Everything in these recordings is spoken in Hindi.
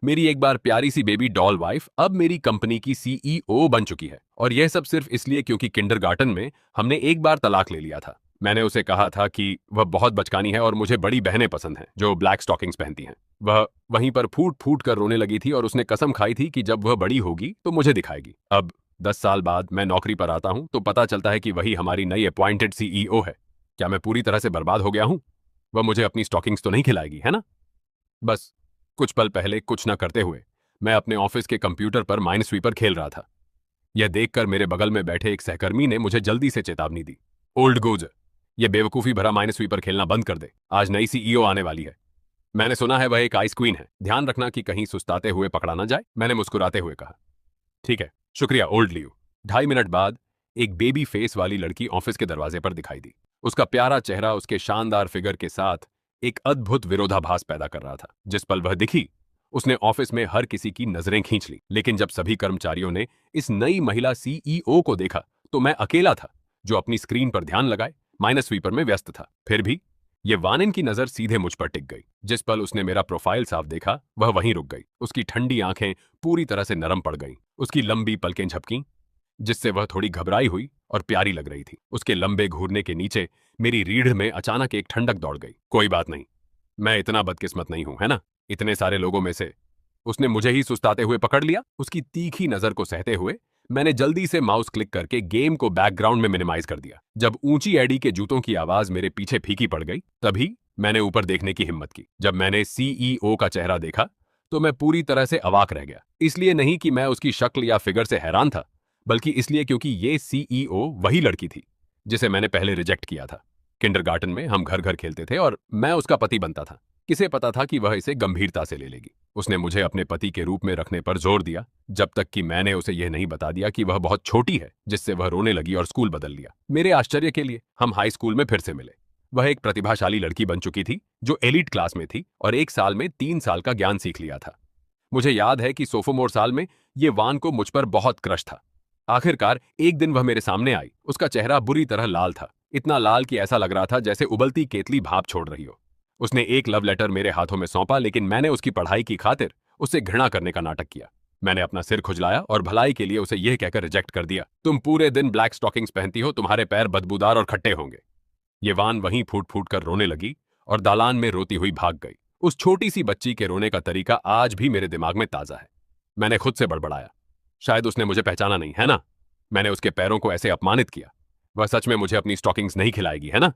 मेरी एक बार प्यारी सी बेबी डॉल वाइफ अब मेरी कंपनी की सीईओ बन चुकी है, और यह सब सिर्फ इसलिए क्योंकि किंडरगार्टन में हमने एक बार तलाक ले लिया था। मैंने उसे कहा था कि वह बहुत बचकानी है और मुझे बड़ी बहनें पसंद हैं जो ब्लैक स्टॉकिंग्स पहनती हैं। वह वहीं पर फूट फूट कर रोने लगी थी और उसने कसम खाई थी कि जब वह बड़ी होगी तो मुझे दिखाएगी। अब 10 साल बाद मैं नौकरी पर आता हूं तो पता चलता है कि वही हमारी नई अपॉइंटेड सीईओ है। क्या मैं पूरी तरह से बर्बाद हो गया हूं? वह मुझे अपनी स्टॉकिंग्स तो नहीं खिलाएगी, है ना? बस कुछ पल पहले कुछ न करते हुए मैं अपने ऑफिस के कंप्यूटर पर माइनस्वीपर खेल रहा था। यह देखकर मेरे बगल में बैठे एक सहकर्मी ने मुझे जल्दी से चेतावनी दी। ओल्ड गुज, यह बेवकूफी भरा माइनस्वीपर खेलना बंद कर दे। आज नई सीईओ आने वाली है। मैंने सुना है वह एक आइस क्वीन है। ध्यान रखना कि कहीं सुस्ताते हुए पकड़ा ना जाए, मैंने मुस्कुराते हुए कहा। ठीक है, शुक्रिया ओल्ड लियो। 2.5 मिनट बाद एक बेबी फेस वाली लड़की ऑफिस के दरवाजे पर दिखाई दी। उसका प्यारा चेहरा उसके शानदार फिगर के साथ एक अद्भुत विरोधाभास पैदा कर रहा था। जिस पल वह दिखी, उसने ऑफिस में हर किसी की नजरें खींच ली। लेकिन जब सभी कर्मचारियों ने इस नई महिला सीईओ को देखा तो मैं अकेला था जो अपनी स्क्रीन पर ध्यान लगाए माइनस्वीपर में व्यस्त था। फिर भी ये वानिन की नजर सीधे मुझ पर टिक गई। जिस पल उसने मेरा प्रोफाइल साफ देखा, वह वहीं रुक गई। उसकी ठंडी आंखें पूरी तरह से नरम पड़ गईं। उसकी लंबी पलकें झपकीं, जिससे वह थोड़ी घबराई हुई और प्यारी लग रही थी। उसके लंबे घूरने के नीचे मेरी रीढ़ में अचानक एक ठंडक दौड़ गई। कोई बात नहीं, मैं इतना बदकिस्मत नहीं हूं, है ना? इतने सारे लोगों में से उसने मुझे ही सुस्ताते हुए पकड़ लिया। उसकी तीखी नजर को सहते हुए मैंने जल्दी से माउस क्लिक करके गेम को बैकग्राउंड में मिनिमाइज कर दिया। जब ऊंची एडी के जूतों की आवाज मेरे पीछे फीकी पड़ गई, तभी मैंने ऊपर देखने की हिम्मत की। जब मैंने सीईओ का चेहरा देखा तो मैं पूरी तरह से अवाक रह गया। इसलिए नहीं कि मैं उसकी शक्ल या फिगर से हैरान था, बल्कि इसलिए क्योंकि ये सीईओ वही लड़की थी जिसे मैंने पहले रिजेक्ट किया था। किंडरगार्टन में हम घर घर खेलते थे और मैं उसका पति बनता था। किसे पता था कि वह इसे गंभीरता से ले लेगी। उसने मुझे अपने पति के रूप में रखने पर जोर दिया, जब तक कि मैंने उसे यह नहीं बता दिया कि वह बहुत छोटी है, जिससे वह रोने लगी और स्कूल बदल लिया। मेरे आश्चर्य के लिए हम हाई स्कूल में फिर से मिले। वह एक प्रतिभाशाली लड़की बन चुकी थी जो एलीट क्लास में थी और 1 साल में 3 साल का ज्ञान सीख लिया था। मुझे याद है कि सोफोमोर साल में ये वान को मुझ पर बहुत क्रश था। आखिरकार एक दिन वह मेरे सामने आई। उसका चेहरा बुरी तरह लाल था, इतना लाल कि ऐसा लग रहा था जैसे उबलती केतली भाप छोड़ रही हो। उसने एक लव लेटर मेरे हाथों में सौंपा, लेकिन मैंने उसकी पढ़ाई की खातिर उससे घृणा करने का नाटक किया। मैंने अपना सिर खुजलाया और भलाई के लिए उसे यह कहकर रिजेक्ट कर दिया, तुम पूरे दिन ब्लैक स्टॉकिंग्स पहनती हो, तुम्हारे पैर बदबूदार और खट्टे होंगे। ये वान वहीं फूट फूट कर रोने लगी और दालान में रोती हुई भाग गई। उस छोटी सी बच्ची के रोने का तरीका आज भी मेरे दिमाग में ताजा है। मैंने खुद से बड़बड़ाया, शायद उसने मुझे पहचाना नहीं, है ना? मैंने उसके पैरों को ऐसे अपमानित किया। वह सच में मुझे अपनी स्टॉकिंग्स नहीं खिलाएगी, है ना?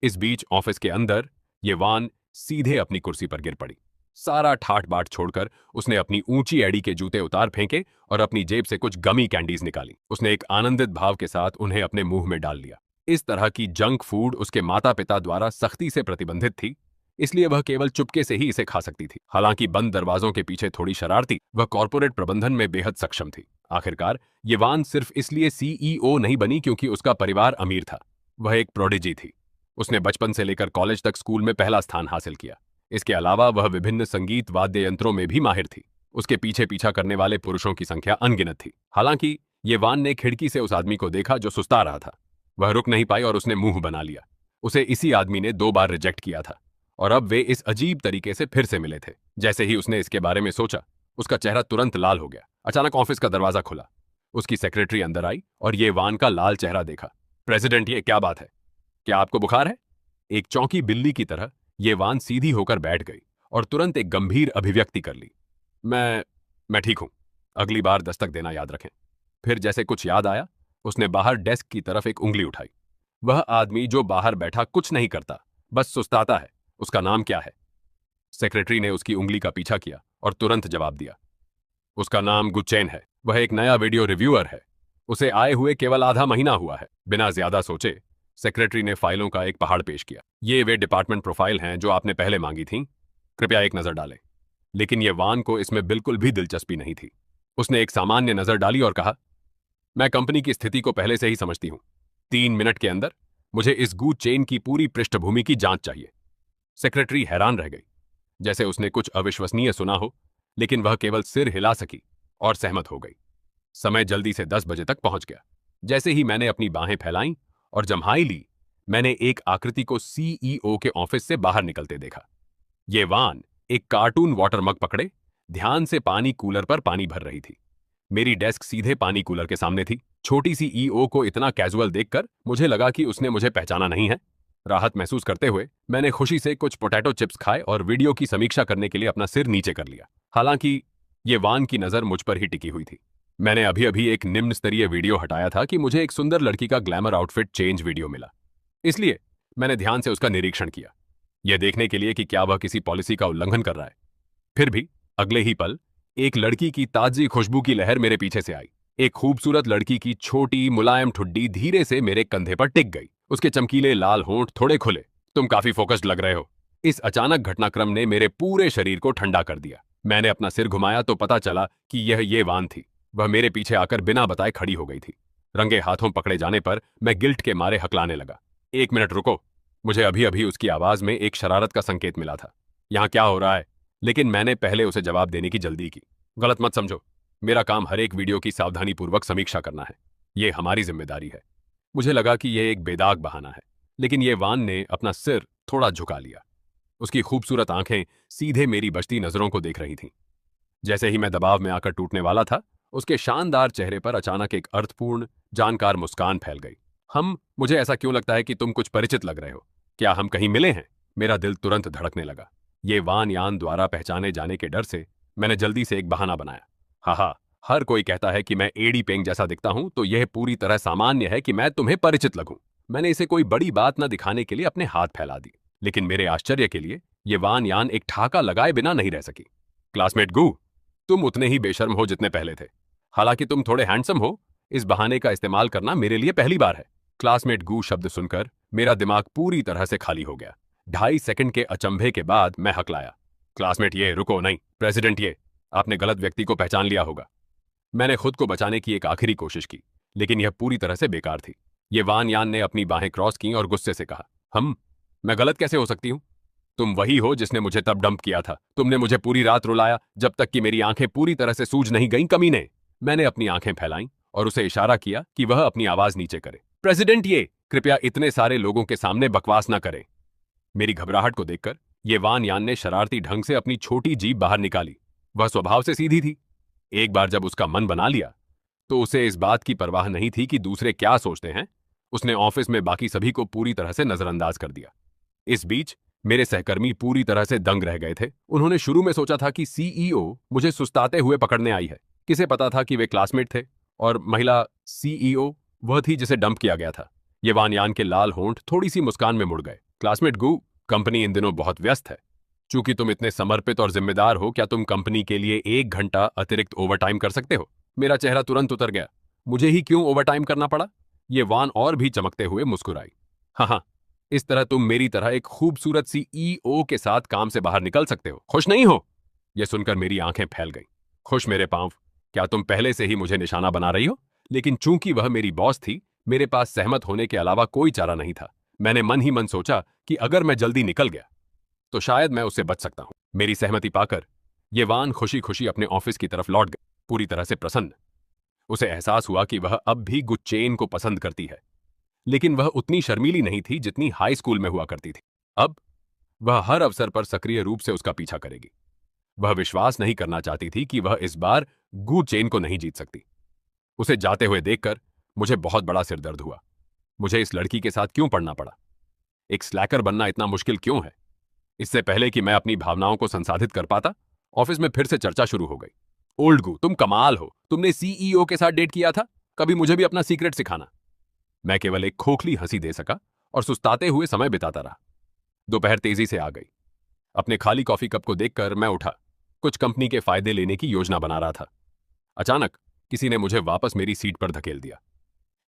इस बीच ऑफिस के अंदर ये वान सीधे अपनी कुर्सी पर गिर पड़ी। सारा ठाट बाट छोड़कर उसने अपनी ऊंची एड़ी के जूते उतार फेंके और अपनी जेब से कुछ गमी कैंडीज निकाली। उसने एक आनंदित भाव के साथ उन्हें अपने मुंह में डाल लिया। इस तरह की जंक फूड उसके माता पिता द्वारा सख्ती से प्रतिबंधित थी, इसलिए वह केवल चुपके से ही इसे खा सकती थी। हालांकि बंद दरवाजों के पीछे थोड़ी शरारती, वह कॉर्पोरेट प्रबंधन में बेहद सक्षम थी। आखिरकार ये वान सिर्फ इसलिए सीईओ नहीं बनी क्योंकि उसका परिवार अमीर था। वह एक प्रोडिजी थी। उसने बचपन से लेकर कॉलेज तक स्कूल में पहला स्थान हासिल किया। इसके अलावा वह विभिन्न संगीत वाद्य यंत्रों में भी माहिर थी। उसके पीछे पीछा करने वाले पुरुषों की संख्या अनगिनत थी। हालांकि ये वान ने खिड़की से उस आदमी को देखा जो सुस्ता रहा था। वह रुक नहीं पाई और उसने मुंह बना लिया। उसे इसी आदमी ने 2 बार रिजेक्ट किया था और अब वे इस अजीब तरीके से फिर से मिले थे। जैसे ही उसने इसके बारे में सोचा, उसका चेहरा तुरंत लाल हो गया। अचानक ऑफिस का दरवाजा खुला। उसकी सेक्रेटरी अंदर आई और ये वान का लाल चेहरा देखा। प्रेसिडेंट, ये क्या बात है? क्या आपको बुखार है? एक चौंकी बिल्ली की तरह ये वान सीधी होकर बैठ गई और तुरंत एक गंभीर अभिव्यक्ति कर ली। मैं ठीक हूं। अगली बार दस्तक देना याद रखें। फिर जैसे कुछ याद आया, उसने बाहर डेस्क की तरफ एक उंगली उठाई। वह आदमी जो बाहर बैठा कुछ नहीं करता, बस सुस्ताता है, उसका नाम क्या है? सेक्रेटरी ने उसकी उंगली का पीछा किया और तुरंत जवाब दिया, उसका नाम गुचेन है। वह एक नया वीडियो रिव्यूअर है। उसे आए हुए केवल आधा महीना हुआ है। बिना ज्यादा सोचे सेक्रेटरी ने फाइलों का एक पहाड़ पेश किया। ये वे डिपार्टमेंट प्रोफाइल हैं जो आपने पहले मांगी थीं। कृपया एक नजर डालें। लेकिन यह वान को इसमें बिल्कुल भी दिलचस्पी नहीं थी। उसने एक सामान्य नजर डाली और कहा, मैं कंपनी की स्थिति को पहले से ही समझती हूं। 3 मिनट के अंदर मुझे इस गू चेन की पूरी पृष्ठभूमि की जांच चाहिए। सेक्रेटरी हैरान रह गई, जैसे उसने कुछ अविश्वसनीय सुना हो, लेकिन वह केवल सिर हिला सकी और सहमत हो गई। समय जल्दी से 10 बजे तक पहुंच गया। जैसे ही मैंने अपनी बाहें फैलाईं और जम्हाई ली, मैंने एक आकृति को सीईओ के ऑफिस से बाहर निकलते देखा। ये वान एक कार्टून वाटर मग पकड़े ध्यान से पानी कूलर पर पानी भर रही थी। मेरी डेस्क सीधे पानी कूलर के सामने थी। छोटी सी ईओ को इतना कैजुअल देखकर मुझे लगा कि उसने मुझे पहचाना नहीं है। राहत महसूस करते हुए मैंने खुशी से कुछ पोटैटो चिप्स खाए और वीडियो की समीक्षा करने के लिए अपना सिर नीचे कर लिया। हालांकि ये वान की नज़र मुझ पर ही टिकी हुई थी। मैंने अभी अभी एक निम्न स्तरीय वीडियो हटाया था कि मुझे एक सुंदर लड़की का ग्लैमर आउटफिट चेंज वीडियो मिला। इसलिए मैंने ध्यान से उसका निरीक्षण किया, यह देखने के लिए कि क्या वह किसी पॉलिसी का उल्लंघन कर रहा है। फिर भी अगले ही पल एक लड़की की ताजी खुशबू की लहर मेरे पीछे से आई। एक खूबसूरत लड़की की छोटी मुलायम ठुड्डी धीरे से मेरे कंधे पर टिक गई। उसके चमकीले लाल होंठ थोड़े खुले। तुम काफी फोकस्ड लग रहे हो। इस अचानक घटनाक्रम ने मेरे पूरे शरीर को ठंडा कर दिया। मैंने अपना सिर घुमाया तो पता चला कि यह ये वान थी। वह मेरे पीछे आकर बिना बताए खड़ी हो गई थी। रंगे हाथों पकड़े जाने पर मैं गिल्ट के मारे हकलाने लगा। 1 मिनट रुको। मुझे अभी अभी उसकी आवाज में एक शरारत का संकेत मिला था। यहाँ क्या हो रहा है? लेकिन मैंने पहले उसे जवाब देने की जल्दी की। गलत मत समझो, मेरा काम हर एक वीडियो की सावधानीपूर्वक समीक्षा करना है। यह हमारी जिम्मेदारी है। मुझे लगा कि यह एक बेदाग बहाना है, लेकिन यह वान ने अपना सिर थोड़ा झुका लिया। उसकी खूबसूरत आंखें सीधे मेरी बचती नजरों को देख रही थीं। जैसे ही मैं दबाव में आकर टूटने वाला था, उसके शानदार चेहरे पर अचानक एक अर्थपूर्ण, जानकार मुस्कान फैल गई। मुझे ऐसा क्यों लगता है कि तुम कुछ परिचित लग रहे हो? क्या हम कहीं मिले हैं? मेरा दिल तुरंत धड़कने लगा। ये वान यान द्वारा पहचाने जाने के डर से मैंने जल्दी से एक बहाना बनाया। हाँ, हर कोई कहता है कि मैं एडी पेंग जैसा दिखता हूं, तो यह पूरी तरह सामान्य है कि मैं तुम्हें परिचित लगूं। मैंने इसे कोई बड़ी बात न दिखाने के लिए अपने हाथ फैला दी, लेकिन मेरे आश्चर्य के लिए ये वान यान एक ठाका लगाए बिना नहीं रह सकी। क्लासमेट गू, तुम उतने ही बेशर्म हो जितने पहले थे। हालांकि तुम थोड़े हैंडसम हो। इस बहाने का इस्तेमाल करना मेरे लिए पहली बार है। क्लासमेट गू शब्द सुनकर मेरा दिमाग पूरी तरह से खाली हो गया। 2.5 सेकंड के अचंभे के बाद मैं हकलाया, क्लासमेट ये रुको, नहीं प्रेसिडेंट ये, आपने गलत व्यक्ति को पहचान लिया होगा। मैंने खुद को बचाने की एक आखिरी कोशिश की, लेकिन यह पूरी तरह से बेकार थी। ये वान यान ने अपनी बाहें क्रॉस की और गुस्से से कहा, मैं गलत कैसे हो सकती हूं? तुम वही हो जिसने मुझे तब डंप किया था। तुमने मुझे पूरी रात रुलाया जब तक कि मेरी आंखें पूरी तरह से सूज नहीं गईं, कमीने। मैंने अपनी आंखें फैलाईं और उसे इशारा किया कि वह अपनी आवाज नीचे करे। प्रेसिडेंट ये, कृपया इतने सारे लोगों के सामने बकवास ना करें। मेरी घबराहट को देखकर ये वान यान ने शरारती ढंग से अपनी छोटी जीभ बाहर निकाली। वह स्वभाव से सीधी थी। एक बार जब उसका मन बना लिया तो उसे इस बात की परवाह नहीं थी कि दूसरे क्या सोचते हैं। उसने ऑफिस में बाकी सभी को पूरी तरह से नजरअंदाज कर दिया। इस बीच मेरे सहकर्मी पूरी तरह से दंग रह गए थे। उन्होंने शुरू में सोचा था कि सीईओ मुझे सुस्ताते हुए पकड़ने आई है। किसे पता था कि वे क्लासमेट थे और महिला सीईओ वह थी जिसे डंप किया गया था। ये वान यान के लाल होंठ थोड़ी सी मुस्कान में मुड़ गए। क्लासमेट गू, कंपनी इन दिनों बहुत व्यस्त है। चूंकि तुम इतने समर्पित और जिम्मेदार हो, क्या तुम कंपनी के लिए 1 घंटा अतिरिक्त ओवरटाइम कर सकते हो? मेरा चेहरा तुरंत उतर गया। मुझे ही क्यों ओवरटाइम करना पड़ा? ये वान और भी चमकते हुए मुस्कुराई। हाँ, इस तरह तुम मेरी तरह एक खूबसूरत सी ईओ के साथ काम से बाहर निकल सकते हो। खुश नहीं हो? यह सुनकर मेरी आंखें फैल गईं। खुश मेरे पांव, क्या तुम पहले से ही मुझे निशाना बना रही हो? लेकिन चूंकि वह मेरी बॉस थी, मेरे पास सहमत होने के अलावा कोई चारा नहीं था। मैंने मन ही मन सोचा कि अगर मैं जल्दी निकल गया तो शायद मैं उससे बच सकता हूं। मेरी सहमति पाकर ये वान खुशी खुशी अपने ऑफिस की तरफ लौट गई, पूरी तरह से प्रसन्न। उसे एहसास हुआ कि वह अब भी गुच्चेन को पसंद करती है, लेकिन वह उतनी शर्मीली नहीं थी जितनी हाई स्कूल में हुआ करती थी। अब वह हर अवसर पर सक्रिय रूप से उसका पीछा करेगी। वह विश्वास नहीं करना चाहती थी कि वह इस बार गू चेन को नहीं जीत सकती। उसे जाते हुए देखकर मुझे बहुत बड़ा सिरदर्द हुआ। मुझे इस लड़की के साथ क्यों पड़ना पड़ा? एक स्लैकर बनना इतना मुश्किल क्यों है? इससे पहले कि मैं अपनी भावनाओं को संसाधित कर पाता, ऑफिस में फिर से चर्चा शुरू हो गई। ओल्ड गू, तुम कमाल हो। तुमने सीईओ के साथ डेट किया था। कभी मुझे भी अपना सीक्रेट सिखाना। मैं केवल एक खोखली हंसी दे सका और सुस्ताते हुए समय बिताता रहा। दोपहर तेजी से आ गई। अपने खाली कॉफी कप को देखकर मैं उठा। कुछ कंपनी के फायदे लेने की योजना बना रहा था। अचानक किसी ने मुझे वापस मेरी सीट पर धकेल दिया।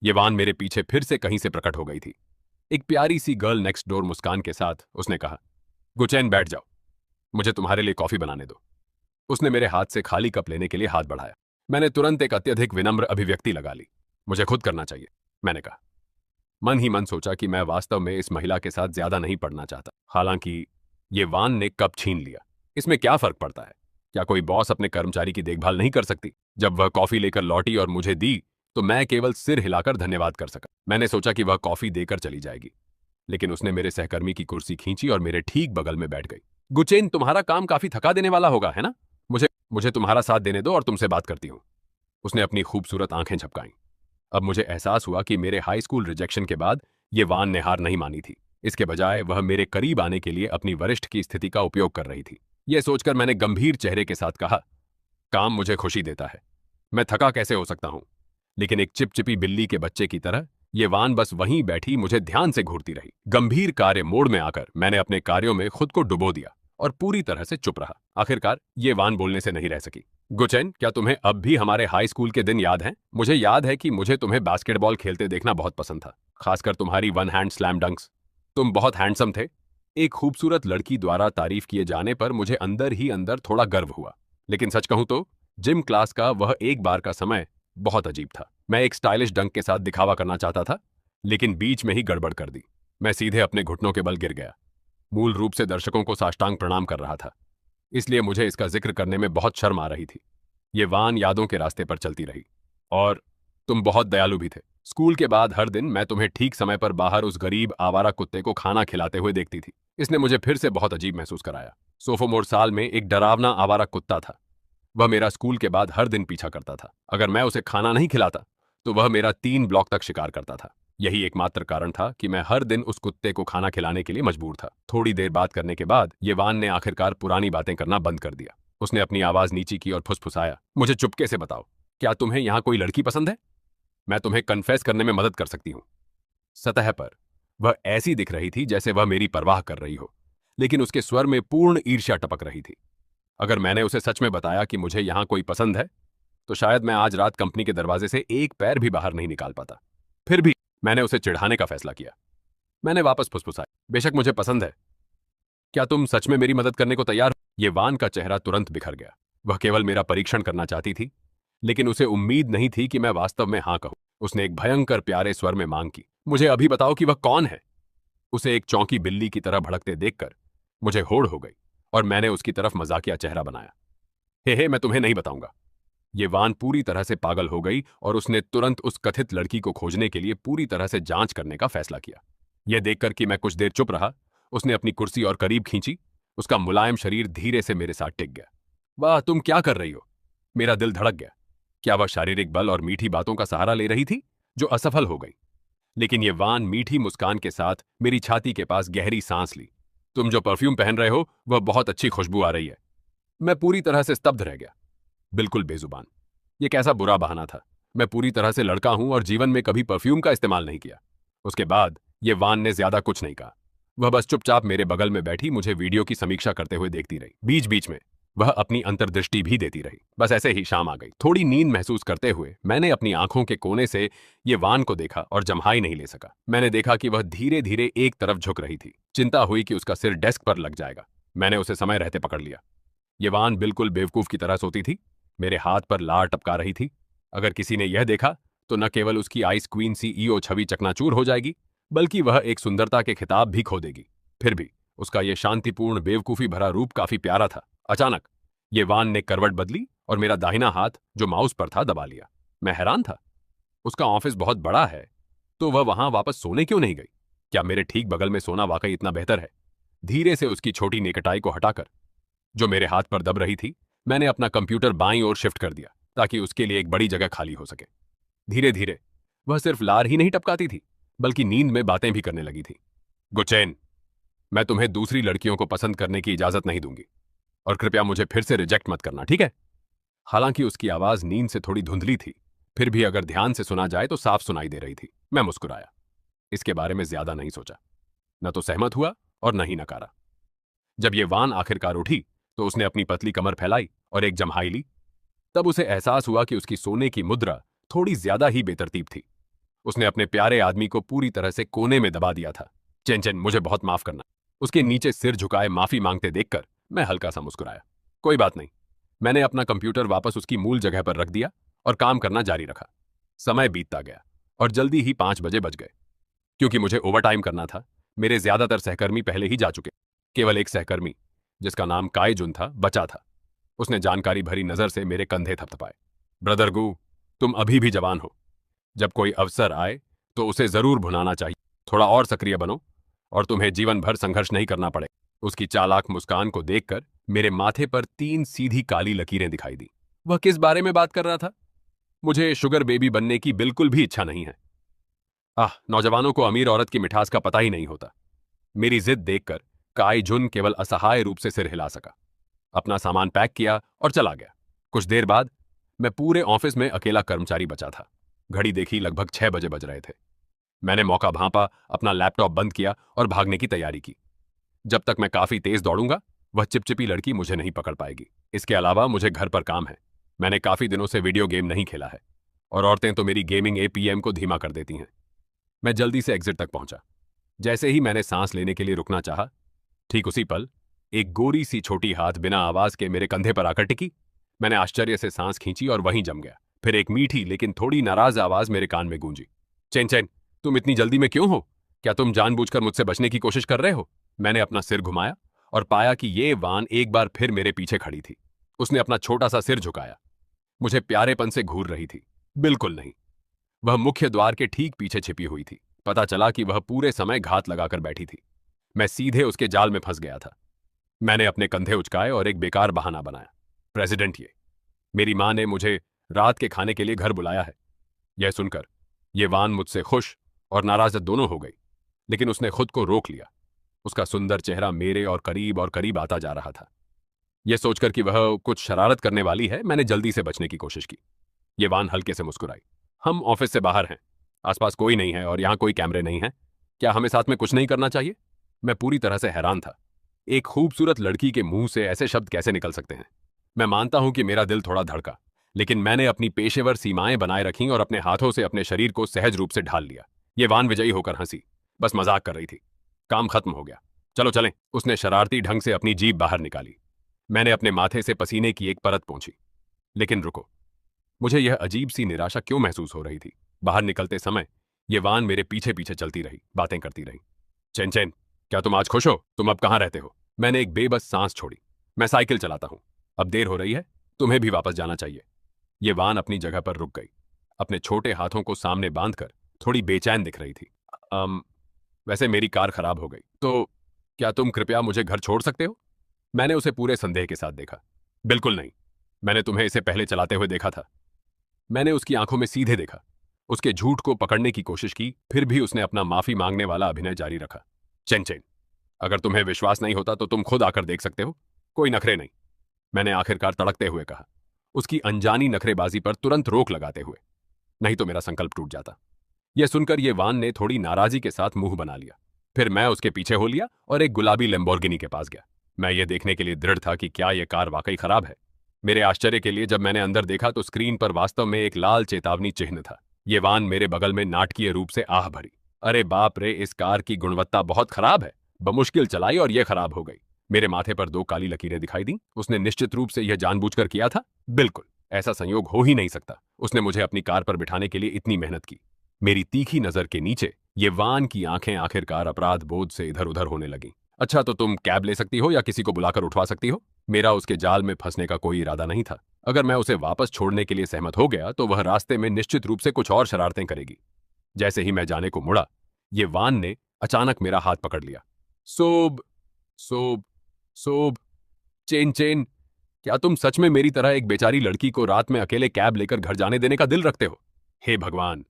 ये वान मेरे पीछे फिर से कहीं से प्रकट हो गई थी। एक प्यारी सी गर्ल नेक्स्ट डोर मुस्कान के साथ उसने कहा, गुचैन बैठ जाओ, मुझे तुम्हारे लिए कॉफी बनाने दो। उसने मेरे हाथ से खाली कप लेने के लिए हाथ बढ़ाया। मैंने तुरंत एक अत्यधिक विनम्र अभिव्यक्ति लगा ली। मुझे खुद करना चाहिए, मैंने कहा। मन ही मन सोचा कि मैं वास्तव में इस महिला के साथ ज्यादा नहीं पड़ना चाहता। हालांकि ये वान ने कप छीन लिया। इसमें क्या फर्क पड़ता है? क्या कोई बॉस अपने कर्मचारी की देखभाल नहीं कर सकती? जब वह कॉफी लेकर लौटी और मुझे दी तो मैं केवल सिर हिलाकर धन्यवाद कर सका। मैंने सोचा कि वह कॉफी देकर चली जाएगी, लेकिन उसने मेरे सहकर्मी की कुर्सी खींची और मेरे ठीक बगल में बैठ गई। गुचेन, तुम्हारा काम काफी थका देने वाला होगा, है ना? मुझे तुम्हारा साथ देने दो और तुमसे बात करती हूँ। उसने अपनी खूबसूरत आंखें झपकाईं। अब मुझे एहसास हुआ कि मेरे हाई स्कूल रिजेक्शन के बाद ये वान ने हार नहीं मानी थी। इसके बजाय वह मेरे करीब आने के लिए अपनी वरिष्ठ की स्थिति का उपयोग कर रही थी। यह सोचकर मैंने गंभीर चेहरे के साथ कहा, काम मुझे खुशी देता है, मैं थका कैसे हो सकता हूं। लेकिन एक चिपचिपी बिल्ली के बच्चे की तरह ये वान बस वहीं बैठी मुझे ध्यान से घूरती रही। गंभीर कार्य मोड में आकर मैंने अपने कार्यों में खुद को डुबो दिया और पूरी तरह से चुप रहा। आखिरकार ये वान बोलने से नहीं रह सकी। गुचैन, क्या तुम्हें अब भी हमारे हाई स्कूल के दिन याद हैं? मुझे याद है कि मुझे तुम्हें बास्केटबॉल खेलते देखना बहुत पसंद था, खासकर तुम्हारी वन हैंड स्लैम डंक्स। तुम बहुत हैंडसम थे। एक खूबसूरत लड़की द्वारा तारीफ किए जाने पर मुझे अंदर ही अंदर थोड़ा गर्व हुआ। लेकिन सच कहूं तो जिम क्लास का वह एक बार का समय बहुत अजीब था। मैं एक स्टाइलिश डंक के साथ दिखावा करना चाहता था, लेकिन बीच में ही गड़बड़ कर दी। मैं सीधे अपने घुटनों के बल गिर गया। मूल रूप से दर्शकों को साष्टांग प्रणाम कर रहा था, इसलिए मुझे इसका जिक्र करने में बहुत शर्म आ रही थी। ये वान यादों के रास्ते पर चलती रही। और तुम बहुत दयालु भी थे। स्कूल के बाद हर दिन मैं तुम्हें ठीक समय पर बाहर उस गरीब आवारा कुत्ते को खाना खिलाते हुए देखती थी। इसने मुझे फिर से बहुत अजीब महसूस कराया। सोफोमोर साल में एक डरावना आवारा कुत्ता था। वह मेरा स्कूल के बाद हर दिन पीछा करता था। अगर मैं उसे खाना नहीं खिलाता तो वह मेरा 3 ब्लॉक तक शिकार करता था। यही एकमात्र कारण था कि मैं हर दिन उस कुत्ते को खाना खिलाने के लिए मजबूर था। थोड़ी देर बात करने के बाद ये वान ने आखिरकार पुरानी बातें करना बंद कर दिया। उसने अपनी आवाज नीची की और फुसफुसाया, मुझे चुपके से बताओ, क्या तुम्हें यहां कोई लड़की पसंद है? मैं तुम्हें कन्फेस करने में मदद कर सकती हूं। सतह पर वह ऐसी दिख रही थी जैसे वह मेरी परवाह कर रही हो, लेकिन उसके स्वर में पूर्ण ईर्ष्या टपक रही थी। अगर मैंने उसे सच में बताया कि मुझे यहां कोई पसंद है, तो शायद मैं आज रात कंपनी के दरवाजे से एक पैर भी बाहर नहीं निकाल पाता। फिर भी मैंने उसे चिढ़ाने का फैसला किया। मैंने वापस फुसफुसाया, बेशक मुझे पसंद है। क्या तुम सच में मेरी मदद करने को तैयार हो? ये वान का चेहरा तुरंत बिखर गया। वह केवल मेरा परीक्षण करना चाहती थी, लेकिन उसे उम्मीद नहीं थी कि मैं वास्तव में हाँ कहूं। उसने एक भयंकर प्यारे स्वर में मांग की, मुझे अभी बताओ कि वह कौन है। उसे एक चौंकी बिल्ली की तरह भड़कते देखकर मुझे होड़ हो गई और मैंने उसकी तरफ मजाकिया चेहरा बनाया। हे, मैं तुम्हें नहीं बताऊंगा। ये वान पूरी तरह से पागल हो गई और उसने तुरंत उस कथित लड़की को खोजने के लिए पूरी तरह से जांच करने का फैसला किया। यह देखकर कि मैं कुछ देर चुप रहा, उसने अपनी कुर्सी और करीब खींची। उसका मुलायम शरीर धीरे से मेरे साथ टिक गया। वाह, तुम क्या कर रही हो? मेरा दिल धड़क गया। क्या वह शारीरिक बल और मीठी बातों का सहारा ले रही थी जो असफल हो गई? लेकिन यह वान मीठी मुस्कान के साथ मेरी छाती के पास गहरी सांस ली। तुम जो परफ्यूम पहन रहे हो वह बहुत अच्छी खुशबू आ रही है। मैं पूरी तरह से स्तब्ध रह गया, बिल्कुल बेजुबान। यह कैसा बुरा बहाना था। मैं पूरी तरह से लड़का हूं और जीवन में कभी परफ्यूम का इस्तेमाल नहीं किया। उसके बाद यह वान ने ज्यादा कुछ नहीं कहा। वह बस चुपचाप मेरे बगल में बैठी मुझे वीडियो की समीक्षा करते हुए देखती रही। बीच बीच में वह अपनी अंतर्दृष्टि भी देती रही। बस ऐसे ही शाम आ गई। थोड़ी नींद महसूस करते हुए मैंने अपनी आंखों के कोने से ये वान को देखा और जम्हाई नहीं ले सका। मैंने देखा कि वह धीरे धीरे एक तरफ झुक रही थी। चिंता हुई कि उसका सिर डेस्क पर लग जाएगा। मैंने उसे समय रहते पकड़ लिया। ये वान बिल्कुल बेवकूफ की तरह सोती थी, मेरे हाथ पर लार टपका रही थी। अगर किसी ने यह देखा तो न केवल उसकी आइस क्वीन सीईओ छवि चकनाचूर हो जाएगी, बल्कि वह एक सुंदरता के खिताब भी खो देगी। फिर भी उसका यह शांतिपूर्ण बेवकूफी भरा रूप काफी प्यारा था। अचानक ये वान ने करवट बदली और मेरा दाहिना हाथ जो माउस पर था दबा लिया। मैं हैरान था। उसका ऑफिस बहुत बड़ा है, तो वह वहां वापस सोने क्यों नहीं गई? क्या मेरे ठीक बगल में सोना वाकई इतना बेहतर है? धीरे से उसकी छोटी नेकटाई को हटाकर जो मेरे हाथ पर दब रही थी, मैंने अपना कंप्यूटर बाईं ओर शिफ्ट कर दिया ताकि उसके लिए एक बड़ी जगह खाली हो सके। धीरे धीरे वह सिर्फ लार ही नहीं टपकाती थी, बल्कि नींद में बातें भी करने लगी थी। गुचैन, मैं तुम्हें दूसरी लड़कियों को पसंद करने की इजाजत नहीं दूंगी, और कृपया मुझे फिर से रिजेक्ट मत करना, ठीक है? हालांकि उसकी आवाज नींद से थोड़ी धुंधली थी, फिर भी अगर ध्यान से सुना जाए तो साफ सुनाई दे रही थी। मैं मुस्कुराया। इसके बारे में ज्यादा नहीं सोचा, न तो सहमत हुआ और न ही नकारा। जब ये वान आखिरकार उठी तो उसने अपनी पतली कमर फैलाई और एक जम्हाई ली। तब उसे एहसास हुआ कि उसकी सोने की मुद्रा थोड़ी ज्यादा ही बेतरतीब थी। उसने अपने प्यारे आदमी को पूरी तरह से कोने में दबा दिया था। चेन, मुझे बहुत माफ करना। उसके नीचे सिर झुकाए माफी मांगते देखकर मैं हल्का सा मुस्कुराया। कोई बात नहीं। मैंने अपना कंप्यूटर वापस उसकी मूल जगह पर रख दिया और काम करना जारी रखा। समय बीतता गया और जल्दी ही 5 बजे बज गए। क्योंकि मुझे ओवरटाइम करना था, मेरे ज्यादातर सहकर्मी पहले ही जा चुके। केवल एक सहकर्मी, जिसका नाम काय जुन था, बचा था। उसने जानकारी भरी नजर से मेरे कंधे थपथपाए। ब्रदर गू, तुम अभी भी जवान हो। जब कोई अवसर आए तो उसे जरूर भुनाना चाहिए। थोड़ा और सक्रिय बनो और तुम्हें जीवन भर संघर्ष नहीं करना पड़े। उसकी चालाक मुस्कान को देखकर मेरे माथे पर 3 सीधी काली लकीरें दिखाई दी। वह किस बारे में बात कर रहा था? मुझे शुगर बेबी बनने की बिल्कुल भी इच्छा नहीं है। नौजवानों को अमीर औरत की मिठास का पता ही नहीं होता। मेरी जिद देखकर काई जुन केवल असहाय रूप से सिर हिला सका, अपना सामान पैक किया और चला गया। कुछ देर बाद मैं पूरे ऑफिस में अकेला कर्मचारी बचा था। घड़ी देखी, लगभग 6 बजे बज रहे थे। मैंने मौका भांपा, अपना लैपटॉप बंद किया और भागने की तैयारी की। जब तक मैं काफी तेज दौड़ूंगा, वह चिपचिपी लड़की मुझे नहीं पकड़ पाएगी। इसके अलावा मुझे घर पर काम है। मैंने काफी दिनों से वीडियो गेम नहीं खेला है और औरतें तो मेरी गेमिंग एपीएम को धीमा कर देती हैं। मैं जल्दी से एग्जिट तक पहुंचा। जैसे ही मैंने सांस लेने के लिए रुकना चाहा, ठीक उसी पल एक गोरी सी छोटी हाथ बिना आवाज के मेरे कंधे पर आकर टिकी। मैंने आश्चर्य से सांस खींची और वहीं जम गया। फिर एक मीठी लेकिन थोड़ी नाराज आवाज मेरे कान में गूंजी। चैन चैन, तुम इतनी जल्दी में क्यों हो? क्या तुम जानबूझकर मुझसे बचने की कोशिश कर रहे हो? मैंने अपना सिर घुमाया और पाया कि ये वान एक बार फिर मेरे पीछे खड़ी थी। उसने अपना छोटा सा सिर झुकाया, मुझे प्यारेपन से घूर रही थी। बिल्कुल नहीं, वह मुख्य द्वार के ठीक पीछे छिपी हुई थी। पता चला कि वह पूरे समय घात लगाकर बैठी थी। मैं सीधे उसके जाल में फंस गया था। मैंने अपने कंधे उचकाए और एक बेकार बहाना बनाया। प्रेसिडेंट, ये मेरी मां ने मुझे रात के खाने के लिए घर बुलाया है। यह सुनकर ये वान मुझसे खुश और नाराज दोनों हो गई, लेकिन उसने खुद को रोक लिया। उसका सुंदर चेहरा मेरे और करीब आता जा रहा था। यह सोचकर कि वह कुछ शरारत करने वाली है, मैंने जल्दी से बचने की कोशिश की। ये वान हल्के से मुस्कुराई। हम ऑफिस से बाहर हैं, आसपास कोई नहीं है और यहां कोई कैमरे नहीं है। क्या हमें साथ में कुछ नहीं करना चाहिए? मैं पूरी तरह से हैरान था। एक खूबसूरत लड़की के मुंह से ऐसे शब्द कैसे निकल सकते हैं? मैं मानता हूं कि मेरा दिल थोड़ा धड़का, लेकिन मैंने अपनी पेशेवर सीमाएं बनाए रखीं और अपने हाथों से अपने शरीर को सहज रूप से ढाल लिया। ये वान विजयी होकर हंसी। बस मजाक कर रही थी। काम खत्म हो गया, चलो चलें। उसने शरारती ढंग से अपनी जीभ बाहर निकाली। मैंने अपने माथे से पसीने की एक परत पोंछी। लेकिन रुको, मुझे यह अजीब सी निराशा क्यों महसूस हो रही थी? बाहर निकलते समय ये वान मेरे पीछे पीछे चलती रही, बातें करती रही। चैन चैन, क्या तुम आज खुश हो? तुम अब कहां रहते हो? मैंने एक बेबस सांस छोड़ी। मैं साइकिल चलाता हूं, अब देर हो रही है, तुम्हें भी वापस जाना चाहिए। ये वान अपनी जगह पर रुक गई, अपने छोटे हाथों को सामने बांधकर थोड़ी बेचैन दिख रही थी। वैसे मेरी कार खराब हो गई, तो क्या तुम कृपया मुझे घर छोड़ सकते हो? मैंने उसे पूरे संदेह के साथ देखा। बिल्कुल नहीं, मैंने तुम्हें इसे पहले चलाते हुए देखा था। मैंने उसकी आंखों में सीधे देखा, उसके झूठ को पकड़ने की कोशिश की, फिर भी उसने अपना माफी मांगने वाला अभिनय जारी रखा। चैन चैन, अगर तुम्हें विश्वास नहीं होता तो तुम खुद आकर देख सकते हो, कोई नखरे नहीं, मैंने आखिरकार तड़कते हुए कहा, उसकी अनजानी नखरेबाजी पर तुरंत रोक लगाते हुए। नहीं तो मेरा संकल्प टूट जाता। यह सुनकर ये वान ने थोड़ी नाराजी के साथ मुंह बना लिया। फिर मैं उसके पीछे हो लिया और एक गुलाबी लैम्बोर्गिनी के पास गया। मैं ये देखने के लिए दृढ़ था कि क्या यह कार वाकई खराब है। मेरे आश्चर्य के लिए जब मैंने अंदर देखा तो स्क्रीन पर वास्तव में एक लाल चेतावनी चिन्ह था। ये वान मेरे बगल में नाटकीय रूप से आह भरी। अरे बाप रे, इस कार की गुणवत्ता बहुत खराब है। बमुश्किल चलाई और यह खराब हो गई। मेरे माथे पर 2 काली लकीरें दिखाई दी। उसने निश्चित रूप से यह जानबूझकर किया था। बिल्कुल, ऐसा संयोग हो ही नहीं सकता। उसने मुझे अपनी कार पर बिठाने के लिए इतनी मेहनत की। मेरी तीखी नजर के नीचे ये वान की आंखें आखिरकार अपराध बोध से इधर उधर होने लगी। अच्छा, तो तुम कैब ले सकती हो या किसी को बुलाकर उठवा सकती हो। मेरा उसके जाल में फंसने का कोई इरादा नहीं था। अगर मैं उसे वापस छोड़ने के लिए सहमत हो गया तो वह रास्ते में निश्चित रूप से कुछ और शरारतें करेगी। जैसे ही मैं जाने को मुड़ा, ये वान ने अचानक मेरा हाथ पकड़ लिया। सोब सोब सोब, चेन चेन, क्या तुम सच में मेरी तरह एक बेचारी लड़की को रात में अकेले कैब लेकर घर जाने देने का दिल रखते हो? हे भगवान!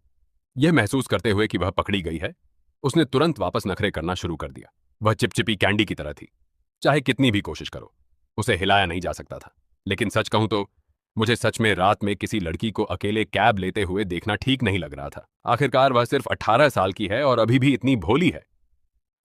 यह महसूस करते हुए कि वह पकड़ी गई है, उसने तुरंत वापस नखरे करना शुरू कर दिया। वह चिपचिपी कैंडी की तरह थी। चाहे कितनी भी कोशिश करो, उसे हिलाया नहीं जा सकता था। लेकिन सच कहूं तो मुझे सच में रात में किसी लड़की को अकेले कैब लेते हुए देखना ठीक नहीं लग रहा था। आखिरकार वह सिर्फ 18 साल की है और अभी भी इतनी भोली है।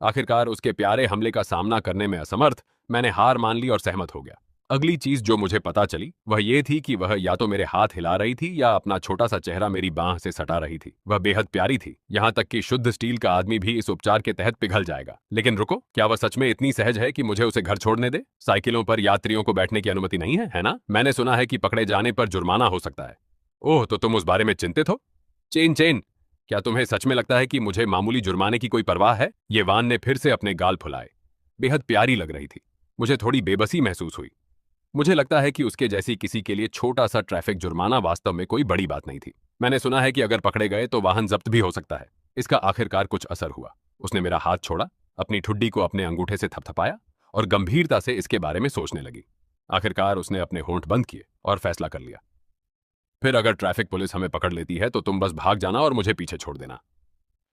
आखिरकार उसके प्यारे हमले का सामना करने में असमर्थ मैंने हार मान ली और सहमत हो गया। अगली चीज जो मुझे पता चली वह यह थी कि वह या तो मेरे हाथ हिला रही थी या अपना छोटा सा चेहरा मेरी बांह से सटा रही थी। वह बेहद प्यारी थी, यहां तक कि शुद्ध स्टील का आदमी भी इस उपचार के तहत पिघल जाएगा। लेकिन रुको, क्या वह सच में इतनी सहज है कि मुझे उसे घर छोड़ने दे? साइकिलों पर यात्रियों को बैठने की अनुमति नहीं है ना? मैंने सुना है कि पकड़े जाने पर जुर्माना हो सकता है। ओह, तो तुम उस बारे में चिंतित हो? चेन चेन, क्या तुम्हें सच में लगता है कि मुझे मामूली जुर्माने की कोई परवाह है? ये वान ने फिर से अपने गाल फुलाए। बेहद प्यारी लग रही थी। मुझे थोड़ी बेबसी महसूस हुई। मुझे लगता है कि उसके जैसी किसी के लिए छोटा सा ट्रैफिक जुर्माना वास्तव में कोई बड़ी बात नहीं थी। मैंने सुना है कि अगर पकड़े गए तो वाहन जब्त भी हो सकता है। इसका आखिरकार कुछ असर हुआ। उसने मेरा हाथ छोड़ा, अपनी ठुड्डी को अपने अंगूठे से थपथपाया और गंभीरता से इसके बारे में सोचने लगी। आखिरकार उसने अपने होंठ बंद किए और फैसला कर लिया, फिर अगर ट्रैफिक पुलिस हमें पकड़ लेती है तो तुम बस भाग जाना और मुझे पीछे छोड़ देना।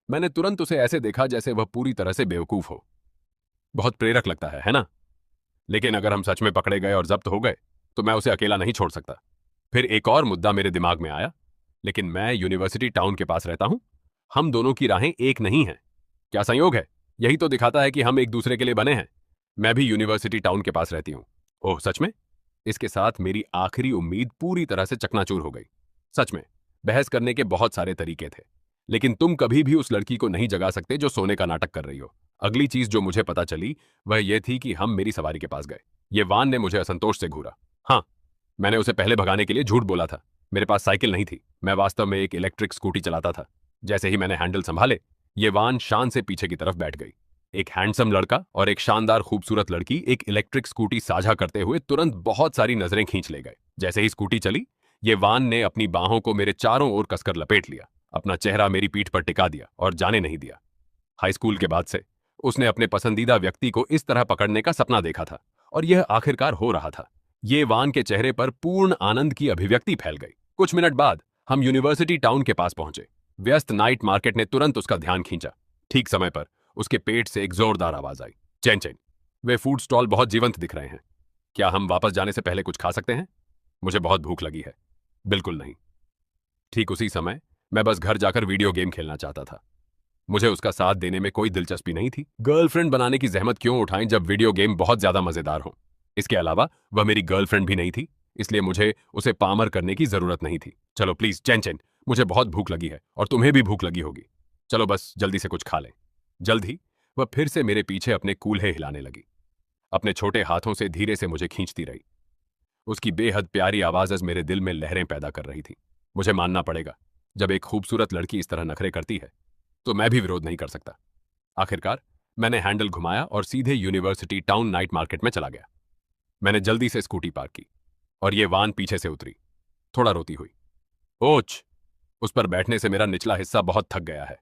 मैंने तुरंत उसे ऐसे देखा जैसे वह पूरी तरह से बेवकूफ हो। बहुत प्रेरक लगता है ना? लेकिन अगर हम सच में पकड़े गए और जब्त हो गए तो मैं उसे अकेला नहीं छोड़ सकता। फिर एक और मुद्दा मेरे दिमाग में आया, लेकिन मैं यूनिवर्सिटी टाउन के पास रहता हूं, हम दोनों की राहें एक नहीं हैं। क्या संयोग है? यही तो दिखाता है कि हम एक दूसरे के लिए बने हैं। मैं भी यूनिवर्सिटी टाउन के पास रहती हूं। ओह सच में? इसके साथ मेरी आखिरी उम्मीद पूरी तरह से चकनाचूर हो गई। सच में बहस करने के बहुत सारे तरीके थे, लेकिन तुम कभी भी उस लड़की को नहीं जगा सकते जो सोने का नाटक कर रही हो। अगली चीज जो मुझे पता चली वह यह थी कि हम मेरी सवारी के पास गए। ये वान ने मुझे असंतोष से घूरा। हाँ, मैंने उसे पहले भगाने के लिए झूठ बोला था। मेरे पास साइकिल नहीं थी, मैं वास्तव में एक इलेक्ट्रिक स्कूटी चलाता था। जैसे ही मैंने हैंडल संभाले, ये वान शान से पीछे की तरफ बैठ गई। एक हैंडसम लड़का और एक शानदार खूबसूरत लड़की एक इलेक्ट्रिक स्कूटी साझा करते हुए तुरंत बहुत सारी नजरें खींच ले गए। जैसे ही स्कूटी चली, ये वान ने अपनी बाहों को मेरे चारों ओर कसकर लपेट लिया, अपना चेहरा मेरी पीठ पर टिका दिया और जाने नहीं दिया। हाई स्कूल के बाद से उसने अपने पसंदीदा व्यक्ति को इस तरह पकड़ने का सपना देखा था, और यह आखिरकार हो रहा था। ये वान के चेहरे पर पूर्ण आनंद की अभिव्यक्ति फैल गई। कुछ मिनट बाद हम यूनिवर्सिटी टाउन के पास पहुंचे। व्यस्त नाइट मार्केट ने तुरंत उसका ध्यान खींचा। ठीक समय पर उसके पेट से एक जोरदार आवाज आई, चैन चैन। वे फूड स्टॉल बहुत जीवंत दिख रहे हैं। क्या हम वापस जाने से पहले कुछ खा सकते हैं? मुझे बहुत भूख लगी है। बिल्कुल नहीं। ठीक उसी समय मैं बस घर जाकर वीडियो गेम खेलना चाहता था। मुझे उसका साथ देने में कोई दिलचस्पी नहीं थी। गर्लफ्रेंड बनाने की जहमत क्यों उठाएं जब वीडियो गेम बहुत ज्यादा मजेदार हो। इसके अलावा वह मेरी गर्लफ्रेंड भी नहीं थी, इसलिए मुझे उसे पामर करने की जरूरत नहीं थी। चलो प्लीज चैन चैन, मुझे बहुत भूख लगी है और तुम्हें भी भूख लगी होगी। चलो बस जल्दी से कुछ खा लें। जल्द ही वह फिर से मेरे पीछे अपने कूल्हे हिलाने लगी, अपने छोटे हाथों से धीरे से मुझे खींचती रही। उसकी बेहद प्यारी आवाज मेरे दिल में लहरें पैदा कर रही थी। मुझे मानना पड़ेगा, जब एक खूबसूरत लड़की इस तरह नखरे करती है तो मैं भी विरोध नहीं कर सकता। आखिरकार मैंने हैंडल घुमाया और सीधे यूनिवर्सिटी टाउन नाइट मार्केट में चला गया। मैंने जल्दी से स्कूटी पार्क की और ये वान पीछे से उतरी, थोड़ा रोती हुई। ओच! उस पर बैठने से मेरा निचला हिस्सा बहुत थक गया है।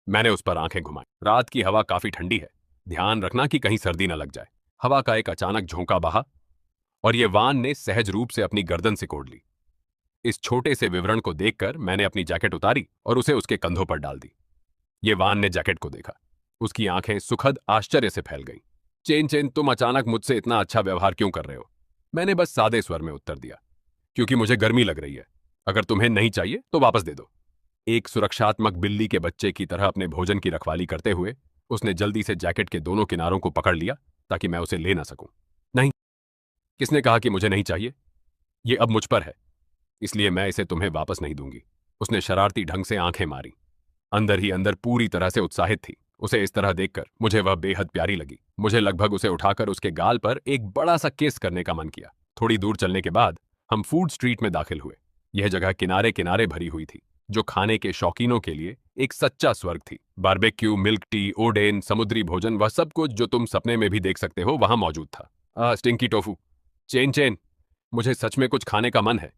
मैंने उस पर आंखें घुमाई। रात की हवा काफी ठंडी है, ध्यान रखना कि कहीं सर्दी न लग जाए। हवा का एक अचानक झोंका बहा और ये वान ने सहज रूप से अपनी गर्दन सिकोड़ ली। इस छोटे से विवरण को देखकर मैंने अपनी जैकेट उतारी और उसे उसके कंधों पर डाल दी। ये वान ने जैकेट को देखा, उसकी आंखें सुखद आश्चर्य से फैल गईं। चेन चेन, तुम अचानक मुझसे इतना अच्छा व्यवहार क्यों कर रहे हो? मैंने बस सादे स्वर में उत्तर दिया, क्योंकि मुझे गर्मी लग रही है। अगर तुम्हें नहीं चाहिए तो वापस दे दो। एक सुरक्षात्मक बिल्ली के बच्चे की तरह अपने भोजन की रखवाली करते हुए उसने जल्दी से जैकेट के दोनों किनारों को पकड़ लिया ताकि मैं उसे ले ना सकूं। नहीं, किसने कहा कि मुझे नहीं चाहिए? ये अब मुझ पर है, इसलिए मैं इसे तुम्हें वापस नहीं दूंगी। उसने शरारती ढंग से आंखें मारी, अंदर ही अंदर पूरी तरह से उत्साहित थी। उसे इस तरह देखकर मुझे वह बेहद प्यारी लगी। मुझे लगभग उसे उठाकर उसके गाल पर एक बड़ा सा किस करने का मन किया। थोड़ी दूर चलने के बाद हम फूड स्ट्रीट में दाखिल हुए। यह जगह किनारे किनारे भरी हुई थी, जो खाने के शौकीनों के लिए एक सच्चा स्वर्ग थी। बारबेक्यू, मिल्क टी, ओडेन, समुद्री भोजन, वह सब कुछ जो तुम सपने में भी देख सकते हो वहां मौजूद था। Stinky tofu. चेन चेन, मुझे सच में कुछ खाने का मन है।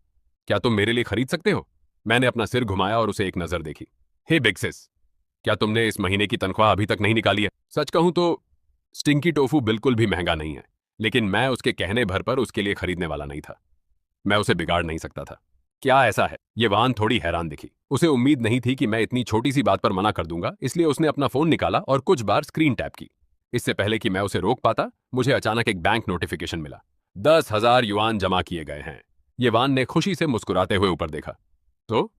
क्या तुम मेरे लिए खरीद सकते हो? मैंने अपना सिर घुमाया और उसे एक नजर देखी। हे बिग सिस, क्या तुमने इस महीने की तनख्वाह अभी तक नहीं निकाली है? सच कहूं तो स्टिंकी टोफू बिल्कुल भी महंगा नहीं है, लेकिन मैं उसके कहने भर पर उसके लिए खरीदने वाला नहीं था। मैं उसे बिगाड़ नहीं सकता था। क्या ऐसा है? ये वान थोड़ी हैरान दिखी। उसे उम्मीद नहीं थी कि मैं इतनी छोटी सी बात पर मना कर दूंगा, इसलिए उसने अपना फोन निकाला और कुछ बार स्क्रीन टैप की। इससे पहले कि मैं उसे रोक पाता, मुझे अचानक एक बैंक नोटिफिकेशन मिला। 10,000 युआन जमा किए गए हैं। ये वान ने खुशी से मुस्कुराते हुए ऊपर देखा। तो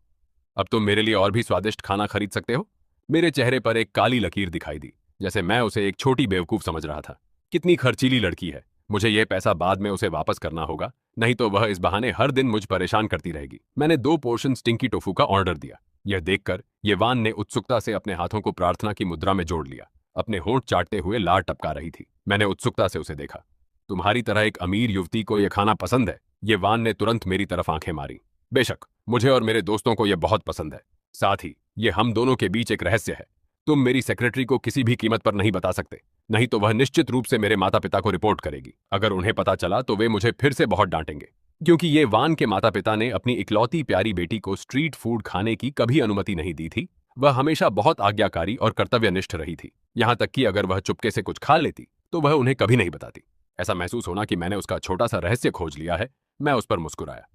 अब तुम मेरे लिए और भी स्वादिष्ट खाना खरीद सकते हो? मेरे चेहरे पर एक काली लकीर दिखाई दी, जैसे मैं उसे एक छोटी बेवकूफ समझ रहा था। कितनी खर्चीली लड़की है। मुझे यह पैसा बाद में उसे वापस करना होगा, नहीं तो वह इस बहाने हर दिन मुझ परेशान करती रहेगी। मैंने 2 पोर्शन स्टिंकी टोफू का ऑर्डर दिया। यह देखकर ये वान ने उत्सुकता से अपने हाथों को प्रार्थना की मुद्रा में जोड़ लिया, अपने होंठ चाटते हुए लार टपका रही थी। मैंने उत्सुकता से उसे देखा। तुम्हारी तरह एक अमीर युवती को यह खाना पसंद है? ये वान ने तुरंत मेरी तरफ आंखें मारी। बेशक, मुझे और मेरे दोस्तों को यह बहुत पसंद है। साथ ही ये हम दोनों के बीच एक रहस्य है। तुम मेरी सेक्रेटरी को किसी भी कीमत पर नहीं बता सकते, नहीं तो वह निश्चित रूप से मेरे माता पिता को रिपोर्ट करेगी। अगर उन्हें पता चला तो वे मुझे फिर से बहुत डांटेंगे, क्योंकि ये वान के माता पिता ने अपनी इकलौती प्यारी बेटी को स्ट्रीट फूड खाने की कभी अनुमति नहीं दी थी। वह हमेशा बहुत आज्ञाकारी और कर्तव्यनिष्ठ रही थी। यहां तक कि अगर वह चुपके से कुछ खा लेती तो वह उन्हें कभी नहीं बताती। ऐसा महसूस होना कि मैंने उसका छोटा सा रहस्य खोज लिया है। मैं उस पर मुस्कुराया।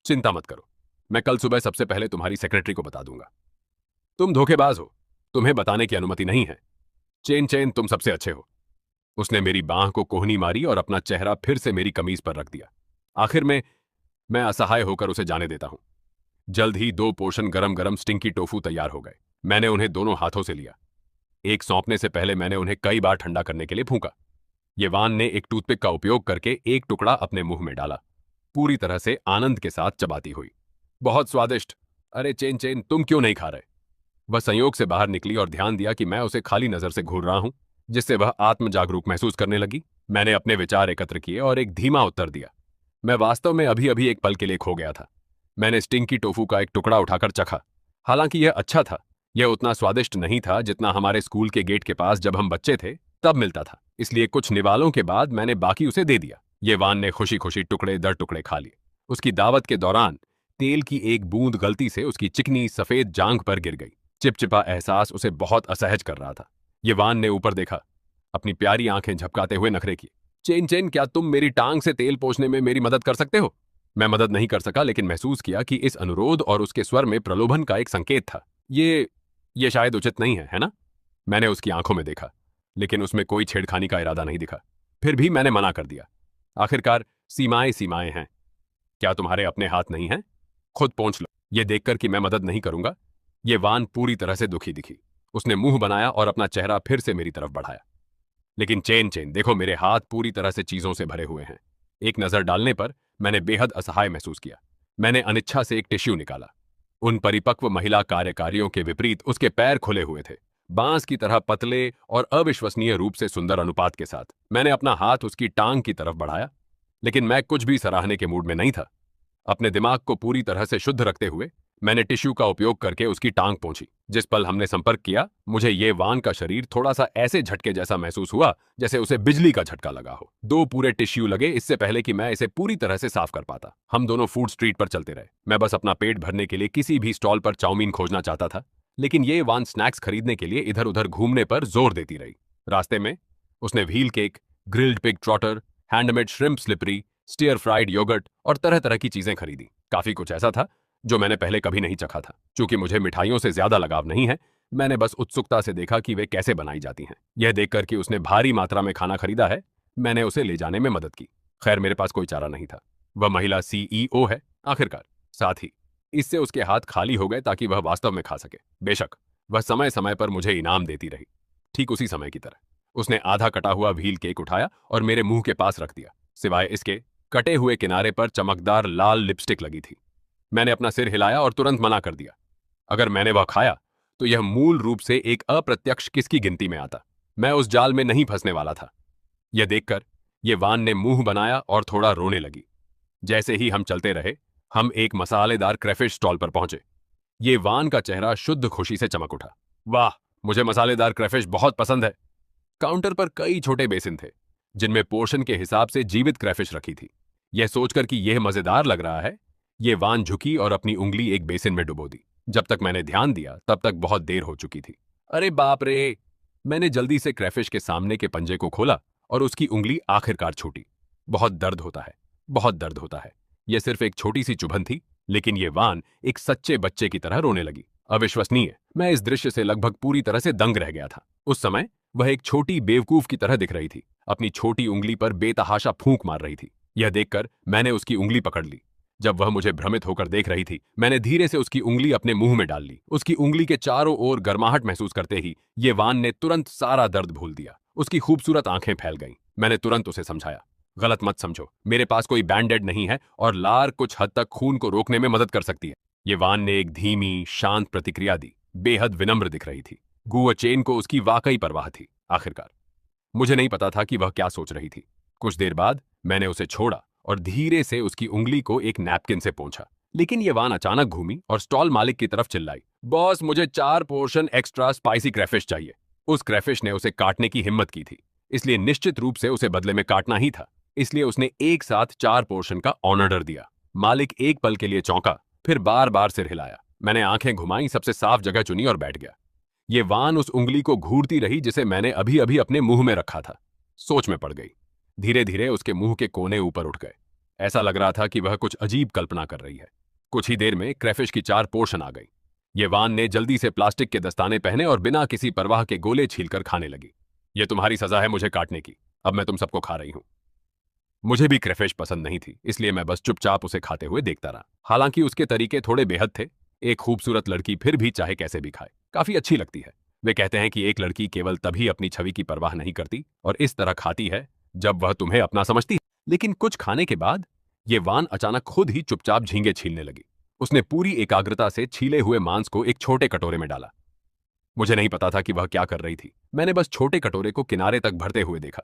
चिंता मत करो, मैं कल सुबह सबसे पहले तुम्हारी सेक्रेटरी को बता दूंगा। तुम धोखेबाज हो, तुम्हें बताने की अनुमति नहीं है। चेन चेन, तुम सबसे अच्छे हो। उसने मेरी बांह को कोहनी मारी और अपना चेहरा फिर से मेरी कमीज पर रख दिया। आखिर में मैं असहाय होकर उसे जाने देता हूं। जल्द ही 2 पोर्शन गरम गरम स्टिंकी टोफू तैयार हो गए। मैंने उन्हें दोनों हाथों से लिया। एक सौंपने से पहले मैंने उन्हें कई बार ठंडा करने के लिए फूंका। येवान ने एक टूथपिक का उपयोग करके एक टुकड़ा अपने मुंह में डाला, पूरी तरह से आनंद के साथ चबाती हुई। बहुत स्वादिष्ट। अरे चेन चेन, तुम क्यों नहीं खा रहे? वह संयोग से बाहर निकली और ध्यान दिया कि मैं उसे खाली नजर से घूर रहा हूं, जिससे वह आत्म जागरूक महसूस करने लगी। मैंने अपने विचार एकत्र किए और एक धीमा उत्तर दिया। मैं वास्तव में अभी अभी एक पल के लिए खो गया था। मैंने स्टिंकी टोफू का एक टुकड़ा उठाकर चखा। हालांकि यह अच्छा था, यह उतना स्वादिष्ट नहीं था जितना हमारे स्कूल के गेट के पास जब हम बच्चे थे तब मिलता था। इसलिए कुछ निवालों के बाद मैंने बाकी उसे दे दिया। ये वान ने खुशी खुशी टुकड़े दर टुकड़े खा लिए। उसकी दावत के दौरान तेल की एक बूंद गलती से उसकी चिकनी सफेद जांघ पर गिर गई। चिपचिपा एहसास उसे बहुत असहज कर रहा था। ये वान ने ऊपर देखा, अपनी प्यारी आंखें झपकाते हुए नखरे किए। चेन चेन, क्या तुम मेरी टांग से तेल पोंछने में मेरी मदद कर सकते हो? मैं मदद नहीं कर सका, लेकिन महसूस किया कि इस अनुरोध और उसके स्वर में प्रलोभन का एक संकेत था। ये शायद उचित नहीं है ना? मैंने उसकी आंखों में देखा, लेकिन उसमें कोई छेड़खानी का इरादा नहीं दिखा। फिर भी मैंने मना कर दिया। आखिरकार सीमाएं सीमाएं हैं। क्या तुम्हारे अपने हाथ नहीं हैं? खुद पोंछ लो। ये देखकर कि मैं मदद नहीं करूंगा, ये वान पूरी तरह से दुखी दिखी। उसने मुंह बनाया और अपना चेहरा फिर से मेरी तरफ बढ़ाया। लेकिन चेन चेन, देखो, मेरे हाथ पूरी तरह से चीजों से भरे हुए हैं। एक नजर डालने पर मैंने बेहद असहाय महसूस किया। मैंने अनिच्छा से एक टिश्यू निकाला। उन परिपक्व महिला कार्यकारियों के विपरीत उसके पैर खुले हुए थे, बांस की तरह पतले और अविश्वसनीय रूप से सुंदर अनुपात के साथ। मैंने अपना हाथ उसकी टांग की तरफ बढ़ाया, लेकिन मैं कुछ भी सराहने के मूड में नहीं था। अपने दिमाग को पूरी तरह से शुद्ध रखते हुए मैंने टिश्यू का उपयोग करके उसकी टांग पोंछी। जिस पल हमने संपर्क किया, मुझे ये वान का शरीर थोड़ा सा ऐसे झटके जैसा महसूस हुआ जैसे उसे बिजली का झटका लगा हो। 2 पूरे टिश्यू लगे इससे पहले कि मैं इसे पूरी तरह से साफ कर पाता। हम दोनों फूड स्ट्रीट पर चलते रहे। मैं बस अपना पेट भरने के लिए किसी भी स्टॉल पर चाउमीन खोजना चाहता था, लेकिन ये वान स्नैक्स खरीदने के लिए इधर उधर घूमने पर जोर देती रही। रास्ते में उसने wheel cake, grilled pig trotter, handmade shrimp slippery, stir fried yogurt और तरह तरह की चीजें खरीदी। काफी कुछ ऐसा था जो मैंने पहले कभी नहीं चखा था। चूंकि मुझे मिठाइयों से ज्यादा लगाव नहीं है, मैंने बस उत्सुकता से देखा कि वे कैसे बनाई जाती हैं। यह देखकर कि उसने भारी मात्रा में खाना खरीदा है, मैंने उसे ले जाने में मदद की। खैर, मेरे पास कोई चारा नहीं था। वह महिला सीईओ है आखिरकार। साथ ही इससे उसके हाथ खाली हो गए ताकि वह वास्तव में खा सके। बेशक वह समय समय पर मुझे इनाम देती रही, ठीक उसी समय की तरह। उसने आधा कटा हुआ व्हील केक उठाया और मेरे मुंह के पास रख दिया। सिवाय इसके कटे हुए किनारे पर चमकदार लाल लिपस्टिक लगी थी। मैंने अपना सिर हिलाया और तुरंत मना कर दिया। अगर मैंने वह खाया तो यह मूल रूप से एक अप्रत्यक्ष किस की गिनती में आता। मैं उस जाल में नहीं फंसने वाला था। यह देखकर ये वान ने मुंह बनाया और थोड़ा रोने लगी। जैसे ही हम चलते रहे, हम एक मसालेदार क्रेफिश स्टॉल पर पहुंचे। ये वान का चेहरा शुद्ध खुशी से चमक उठा। वाह, मुझे मसालेदार क्रेफिश बहुत पसंद है। काउंटर पर कई छोटे बेसिन थे, जिनमें पोर्शन के हिसाब से जीवित क्रेफिश रखी थी। यह सोचकर कि यह मजेदार लग रहा है, ये वान झुकी और अपनी उंगली एक बेसिन में डुबो दी। जब तक मैंने ध्यान दिया तब तक बहुत देर हो चुकी थी। अरे बाप रे! मैंने जल्दी से क्रेफिश के सामने के पंजे को खोला और उसकी उंगली आखिरकार छूटी। बहुत दर्द होता है, बहुत दर्द होता है। यह सिर्फ एक छोटी सी चुभन थी, लेकिन यह वान एक सच्चे बच्चे की तरह रोने लगी। अविश्वसनीय! मैं इस दृश्य से लगभग पूरी तरह से दंग रह गया था। उस समय वह एक छोटी बेवकूफ की तरह दिख रही थी, अपनी छोटी उंगली पर बेतहाशा फूंक मार रही थी। यह देखकर मैंने उसकी उंगली पकड़ ली। जब वह मुझे भ्रमित होकर देख रही थी, मैंने धीरे से उसकी उंगली अपने मुंह में डाल ली। उसकी उंगली के चारों ओर गर्माहट महसूस करते ही ये वान ने तुरंत सारा दर्द भूल दिया। उसकी खूबसूरत आंखें फैल गईं। मैंने तुरंत उसे समझाया, गलत मत समझो, मेरे पास कोई बैंडेड नहीं है और लार कुछ हद तक खून को रोकने में मदद कर सकती है। ये वान ने एक धीमी, शांत प्रतिक्रिया दी। बेहद विनम्र दिख रही थी। गुआचेन को उसकी वाकई परवाह थी। आखिरकार मुझे नहीं पता था कि वह क्या सोच रही थी। कुछ देर बाद मैंने उसे छोड़ा और धीरे से उसकी उंगली को एक नैपकिन से पोंछा। लेकिन ये वान अचानक घूमी और स्टॉल मालिक की तरफ चिल्लाई, बॉस, मुझे 4 पोर्शन एक्स्ट्रा स्पाइसी क्रैफिश चाहिए। उस क्रैफिश ने उसे काटने की हिम्मत की थी, इसलिए निश्चित रूप से उसे बदले में काटना ही था। इसलिए उसने एक साथ 4 पोर्शन का ऑर्डर दिया। मालिक एक पल के लिए चौंका, फिर बार बार सिर हिलाया। मैंने आंखें घुमाई, सबसे साफ जगह चुनी और बैठ गया। ये वान उस उंगली को घूरती रही जिसे मैंने अभी अभी अपने मुंह में रखा था। सोच में पड़ गई। धीरे धीरे उसके मुंह के कोने ऊपर उठ गए। ऐसा लग रहा था कि वह कुछ अजीब कल्पना कर रही है। कुछ ही देर में क्रैफिश की 4 पोर्शन आ गई। ये वान ने जल्दी से प्लास्टिक के दस्ताने पहने और बिना किसी परवाह के गोले छीलकर खाने लगी। ये तुम्हारी सजा है मुझे काटने की। अब मैं तुम सबको खा रही हूं। मुझे भी क्रैफिश पसंद नहीं थी, इसलिए मैं बस चुपचाप उसे खाते हुए देखता रहा। हालांकि उसके तरीके थोड़े बेहद थे। एक खूबसूरत लड़की फिर भी चाहे कैसे भी खाए काफी अच्छी लगती है। वे कहते हैं कि एक लड़की केवल तभी अपनी छवि की परवाह नहीं करती और इस तरह खाती है जब वह तुम्हें अपना समझती है। लेकिन कुछ खाने के बाद ये वान अचानक खुद ही चुपचाप झींगे छीलने लगी। उसने पूरी एकाग्रता से छीले हुए मांस को एक छोटे कटोरे में डाला। मुझे नहीं पता था कि वह क्या कर रही थी। मैंने बस छोटे कटोरे को किनारे तक भरते हुए देखा।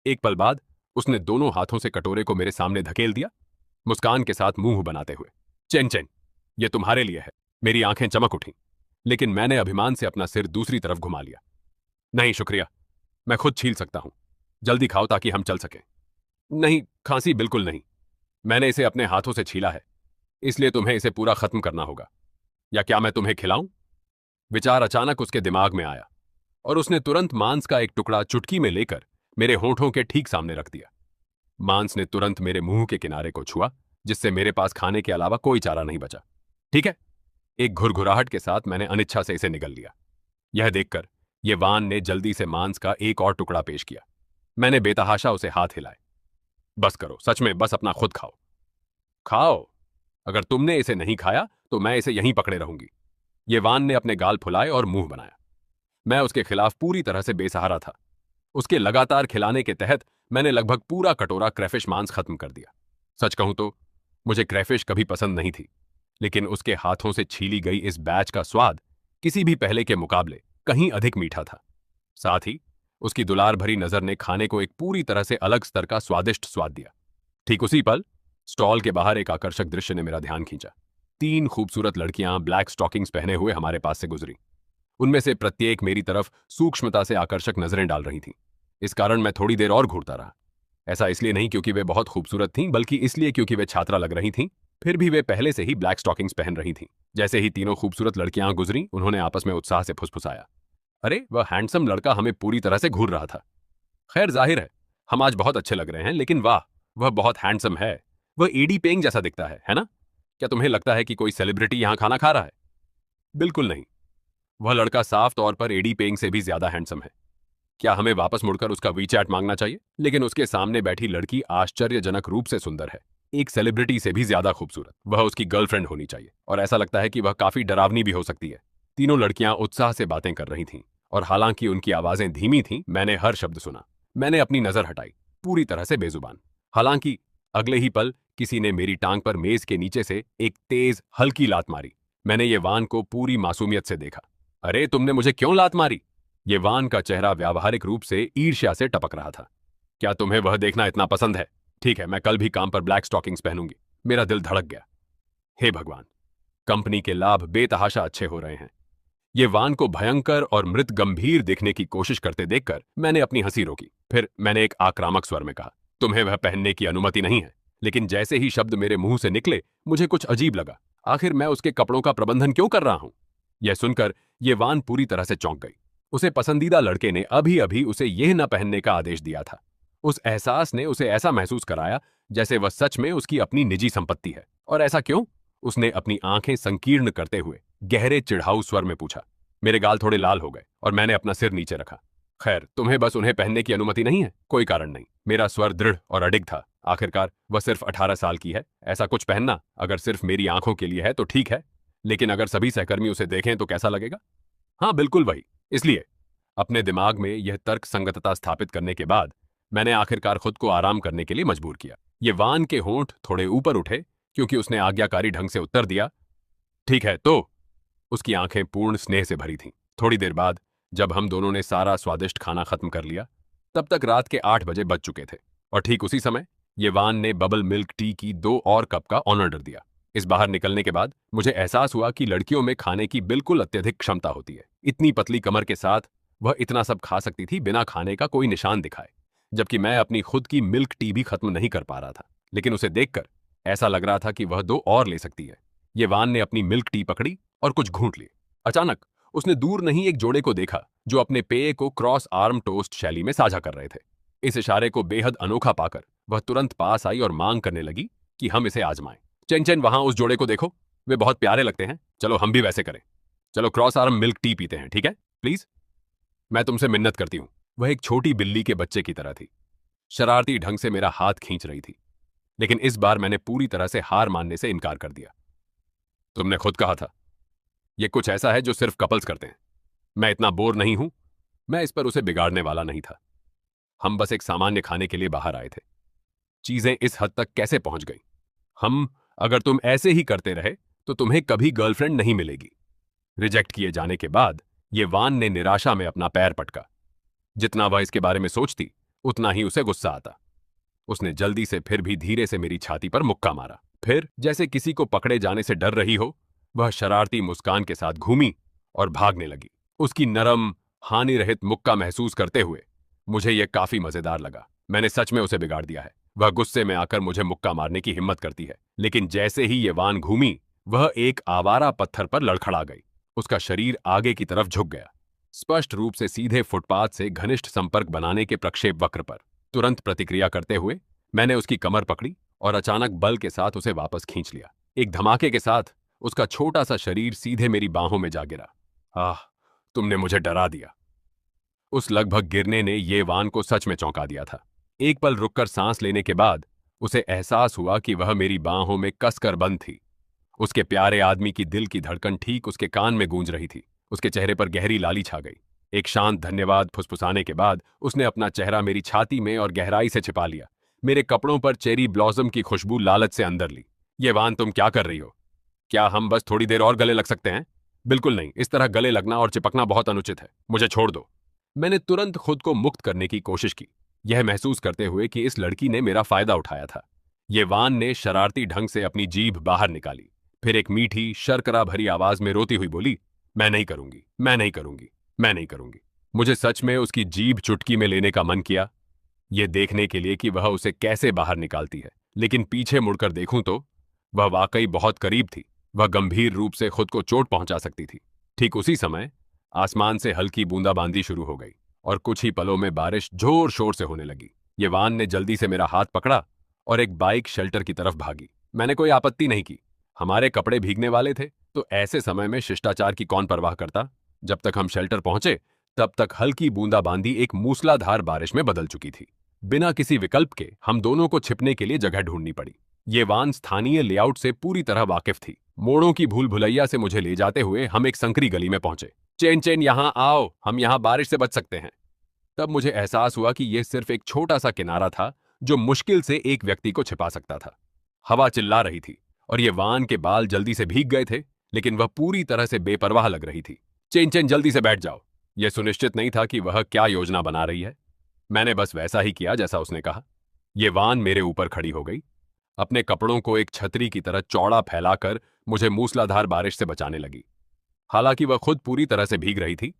एक पल बाद उसने दोनों हाथों से कटोरे को मेरे सामने धकेल दिया, मुस्कान के साथ मुंह बनाते हुए। चेन चेन, ये तुम्हारे लिए है। मेरी आंखें चमक उठीं, लेकिन मैंने अभिमान से अपना सिर दूसरी तरफ घुमा लिया। नहीं शुक्रिया, मैं खुद छील सकता हूं। जल्दी खाओ ताकि हम चल सकें। नहीं, खांसी बिल्कुल नहीं। मैंने इसे अपने हाथों से छीला है, इसलिए तुम्हें इसे पूरा खत्म करना होगा। या क्या मैं तुम्हें खिलाऊं? विचार अचानक उसके दिमाग में आया और उसने तुरंत मांस का एक टुकड़ा चुटकी में लेकर मेरे होठों के ठीक सामने रख दिया। मांस ने तुरंत मेरे मुंह के किनारे को छुआ, जिससे मेरे पास खाने के अलावा कोई चारा नहीं बचा। ठीक है, एक घुरघुराहट के साथ मैंने अनिच्छा से इसे निगल लिया। यह देखकर ये वान ने जल्दी से मांस का एक और टुकड़ा पेश किया। मैंने बेतहाशा उसे हाथ हिलाए। बस करो, सच में बस अपना खुद खाओ। खाओ, अगर तुमने इसे नहीं खाया तो मैं इसे यहीं पकड़े रहूंगी। ये वान ने अपने गाल फुलाए और मुंह बनाया। मैं उसके खिलाफ पूरी तरह से बेसहारा था। उसके लगातार खिलाने के तहत मैंने लगभग पूरा कटोरा क्रैफिश मांस खत्म कर दिया। सच कहूं तो मुझे क्रैफिश कभी पसंद नहीं थी, लेकिन उसके हाथों से छीली गई इस बैच का स्वाद किसी भी पहले के मुकाबले कहीं अधिक मीठा था। साथ ही उसकी दुलार भरी नजर ने खाने को एक पूरी तरह से अलग स्तर का स्वादिष्ट स्वाद दिया। ठीक उसी पल स्टॉल के बाहर एक आकर्षक दृश्य ने मेरा ध्यान खींचा। 3 खूबसूरत लड़कियां ब्लैक स्टॉकिंग्स पहने हुए हमारे पास से गुजरी। उनमें से प्रत्येक मेरी तरफ सूक्ष्मता से आकर्षक नजरें डाल रही थीं। इस कारण मैं थोड़ी देर और घूरता रहा। ऐसा इसलिए नहीं क्योंकि वे बहुत खूबसूरत थीं, बल्कि इसलिए क्योंकि वे छात्रा लग रही थीं। फिर भी वे पहले से ही ब्लैक स्टॉकिंग्स पहन रही थीं। जैसे ही तीनों खूबसूरत लड़कियां गुजरी, उन्होंने आपस में उत्साह से फुसफुसाया। अरे, वह हैंडसम लड़का हमें पूरी तरह से घूर रहा था। खैर, जाहिर है हम आज बहुत अच्छे लग रहे हैं, लेकिन वाह, वह बहुत हैंडसम है। वह एडी पेंग जैसा दिखता है ना? क्या तुम्हें लगता है कि कोई सेलिब्रिटी यहां खाना खा रहा है? बिल्कुल नहीं। वह लड़का साफ तौर पर एडी पेंग से भी ज्यादा हैंडसम है। क्या हमें वापस मुड़कर उसका वीचैट मांगना चाहिए? लेकिन उसके सामने बैठी लड़की आश्चर्यजनक रूप से सुंदर है, एक सेलिब्रिटी से भी ज्यादा खूबसूरत। वह उसकी गर्लफ्रेंड होनी चाहिए, और ऐसा लगता है कि वह काफी डरावनी भी हो सकती है। तीनों लड़कियां उत्साह से बातें कर रही थीं, और हालांकि उनकी आवाजें धीमी थीं, मैंने हर शब्द सुना। मैंने अपनी नजर हटाई, पूरी तरह से बेजुबान। हालांकि अगले ही पल किसी ने मेरी टांग पर मेज के नीचे से एक तेज हल्की लात मारी। मैंने ये वान को पूरी मासूमियत से देखा। अरे, तुमने मुझे क्यों लात मारी? ये वान का चेहरा व्यावहारिक रूप से ईर्ष्या से टपक रहा था। क्या तुम्हें वह देखना इतना पसंद है? ठीक है, मैं कल भी काम पर ब्लैक स्टॉकिंग्स पहनूंगी। मेरा दिल धड़क गया। हे भगवान, कंपनी के लाभ बेतहाशा अच्छे हो रहे हैं। ये वान को भयंकर और मृत गंभीर दिखने की कोशिश करते देखकर मैंने अपनी हंसी रोकी। फिर मैंने एक आक्रामक स्वर में कहा, तुम्हें वह पहनने की अनुमति नहीं है। लेकिन जैसे ही शब्द मेरे मुंह से निकले, मुझे कुछ अजीब लगा। आखिर मैं उसके कपड़ों का प्रबंधन क्यों कर रहा हूं? यह सुनकर ये वान पूरी तरह से चौंक गई। उसे पसंदीदा लड़के ने अभी अभी उसे यह न पहनने का आदेश दिया था। उस एहसास ने उसे ऐसा महसूस कराया जैसे वह सच में उसकी अपनी निजी संपत्ति है। और ऐसा क्यों? उसने अपनी आंखें संकीर्ण करते हुए गहरे चिढ़ाऊ स्वर में पूछा। मेरे गाल थोड़े लाल हो गए और मैंने अपना सिर नीचे रखा। खैर, तुम्हें बस उन्हें पहनने की अनुमति नहीं है? कोई कारण नहीं। मेरा स्वर दृढ़ और अडिग था। आखिरकार वह सिर्फ 18 साल की है। ऐसा कुछ पहनना अगर सिर्फ मेरी आंखों के लिए है तो ठीक है, लेकिन अगर सभी सहकर्मी उसे देखें तो कैसा लगेगा? हाँ, बिल्कुल वही। इसलिए अपने दिमाग में यह तर्क संगतता स्थापित करने के बाद मैंने आखिरकार खुद को आराम करने के लिए मजबूर किया। ये वान के होंठ थोड़े ऊपर उठे क्योंकि उसने आज्ञाकारी ढंग से उत्तर दिया, ठीक है तो। उसकी आंखें पूर्ण स्नेह से भरी थीं। थोड़ी देर बाद जब हम दोनों ने सारा स्वादिष्ट खाना खत्म कर लिया, तब तक रात के 8 बजे बज चुके थे, और ठीक उसी समय ये वान ने बबल मिल्क टी की 2 और कप का ऑर्डर दिया। इस बाहर निकलने के बाद मुझे एहसास हुआ कि लड़कियों में खाने की बिल्कुल अत्यधिक क्षमता होती है। इतनी पतली कमर के साथ वह इतना सब खा सकती थी बिना खाने का कोई निशान दिखाए, जबकि मैं अपनी खुद की मिल्क टी भी खत्म नहीं कर पा रहा था। लेकिन उसे देखकर ऐसा लग रहा था कि वह 2 और ले सकती है। ये वान ने अपनी मिल्क टी पकड़ी और कुछ घूंट लिए। अचानक उसने दूर नहीं एक जोड़े को देखा जो अपने पेय को क्रॉस आर्म टोस्ट शैली में साझा कर रहे थे। इस इशारे को बेहद अनोखा पाकर वह तुरंत पास आई और मांग करने लगी कि हम इसे आजमाएं। चेन चेन, वहां उस जोड़े को देखो, वे बहुत प्यारे लगते हैं, चलो हम भी वैसे करें। चलो क्रॉस आर्म मिल्क टी पीते हैं, ठीक है? प्लीज, मैं तुमसे मिन्नत करती हूं। वह एक छोटी बिल्ली के बच्चे की तरह थी, शरारती ढंग से मेरा हाथ खींच रही थी, लेकिन इस बार मैंने पूरी तरह से हार मानने से इनकार कर दिया। तुमने खुद कहा था, यह कुछ ऐसा है जो सिर्फ कपल्स करते हैं। मैं इतना बोर नहीं हूं, मैं इस पर उसे बिगाड़ने वाला नहीं था। हम बस एक सामान्य खाने के लिए बाहर आए थे। चीजें इस हद तक कैसे पहुंच गई? अगर तुम ऐसे ही करते रहे तो तुम्हें कभी गर्लफ्रेंड नहीं मिलेगी। रिजेक्ट किए जाने के बाद ये वान ने निराशा में अपना पैर पटका। जितना वह इसके बारे में सोचती, उतना ही उसे गुस्सा आता। उसने जल्दी से फिर भी धीरे से मेरी छाती पर मुक्का मारा। फिर जैसे किसी को पकड़े जाने से डर रही हो, वह शरारती मुस्कान के साथ घूमी और भागने लगी। उसकी नरम, हानि रहित मुक्का महसूस करते हुए मुझे यह काफी मजेदार लगा। मैंने सच में उसे बिगाड़ दिया है। वह गुस्से में आकर मुझे मुक्का मारने की हिम्मत करती है, लेकिन जैसे ही ये वान घूमी, वह एक आवारा पत्थर पर लड़खड़ा गई। उसका शरीर आगे की तरफ झुक गया, स्पष्ट रूप से सीधे फुटपाथ से घनिष्ठ संपर्क बनाने के प्रक्षेप वक्र पर। तुरंत प्रतिक्रिया करते हुए मैंने उसकी कमर पकड़ी और अचानक बल के साथ उसे वापस खींच लिया। एक धमाके के साथ उसका छोटा सा शरीर सीधे मेरी बाहों में जा गिरा। आह, तुमने मुझे डरा दिया। उस लगभग गिरने ने ये वान को सच में चौंका दिया था। एक पल रुककर सांस लेने के बाद उसे एहसास हुआ कि वह मेरी बाहों में कसकर बंद थी। उसके प्यारे आदमी की दिल की धड़कन ठीक उसके कान में गूंज रही थी। उसके चेहरे पर गहरी लाली छा गई। एक शांत धन्यवाद फुसफुसाने के बाद उसने अपना चेहरा मेरी छाती में और गहराई से छिपा लिया। मेरे कपड़ों पर चेरी ब्लॉसम की खुशबू लालच से अंदर ली। ये वान, तुम क्या कर रही हो? क्या हम बस थोड़ी देर और गले लग सकते हैं? बिल्कुल नहीं, इस तरह गले लगना और चिपकना बहुत अनुचित है। मुझे छोड़ दो। मैंने तुरंत खुद को मुक्त करने की कोशिश की, यह महसूस करते हुए कि इस लड़की ने मेरा फायदा उठाया था। ये वान ने शरारती ढंग से अपनी जीभ बाहर निकाली, फिर एक मीठी, शर्करा भरी आवाज में रोती हुई बोली, मैं नहीं करूंगी, मैं नहीं करूंगी, मैं नहीं करूंगी। मुझे सच में उसकी जीभ चुटकी में लेने का मन किया, यह देखने के लिए कि वह उसे कैसे बाहर निकालती है, लेकिन पीछे मुड़कर देखूं तो वह वाकई बहुत करीब थी। वह गंभीर रूप से खुद को चोट पहुंचा सकती थी। ठीक उसी समय आसमान से हल्की बूंदाबांदी शुरू हो गई और कुछ ही पलों में बारिश जोर शोर से होने लगी। ये वान ने जल्दी से मेरा हाथ पकड़ा और एक बाइक शेल्टर की तरफ भागी। मैंने कोई आपत्ति नहीं की, हमारे कपड़े भीगने वाले थे तो ऐसे समय में शिष्टाचार की कौन परवाह करता। जब तक हम शेल्टर पहुंचे तब तक हल्की बूंदाबांदी एक मूसलाधार बारिश में बदल चुकी थी। बिना किसी विकल्प के हम दोनों को छिपने के लिए जगह ढूंढनी पड़ी। ये वान स्थानीय लेआउट से पूरी तरह वाकिफ थी। मोड़ों की भूल भुलैया से मुझे ले जाते हुए हम एक संकरी गली में पहुंचे। चेन चेन, यहां आओ, हम यहां बारिश से बच सकते हैं। तब मुझे एहसास हुआ कि यह सिर्फ एक छोटा सा किनारा था जो मुश्किल से एक व्यक्ति को छिपा सकता था। हवा चिल्ला रही थी और ये वान के बाल जल्दी से भीग गए थे, लेकिन वह पूरी तरह से बेपरवाह लग रही थी। चेन चेन, जल्दी से बैठ जाओ। यह सुनिश्चित नहीं था कि वह क्या योजना बना रही है। मैंने बस वैसा ही किया जैसा उसने कहा। ये वान मेरे ऊपर खड़ी हो गई, अपने कपड़ों को एक छतरी की तरह चौड़ा फैलाकर मुझे मूसलाधार बारिश से बचाने लगी। हालांकि वह खुद पूरी तरह से भीग रही थी।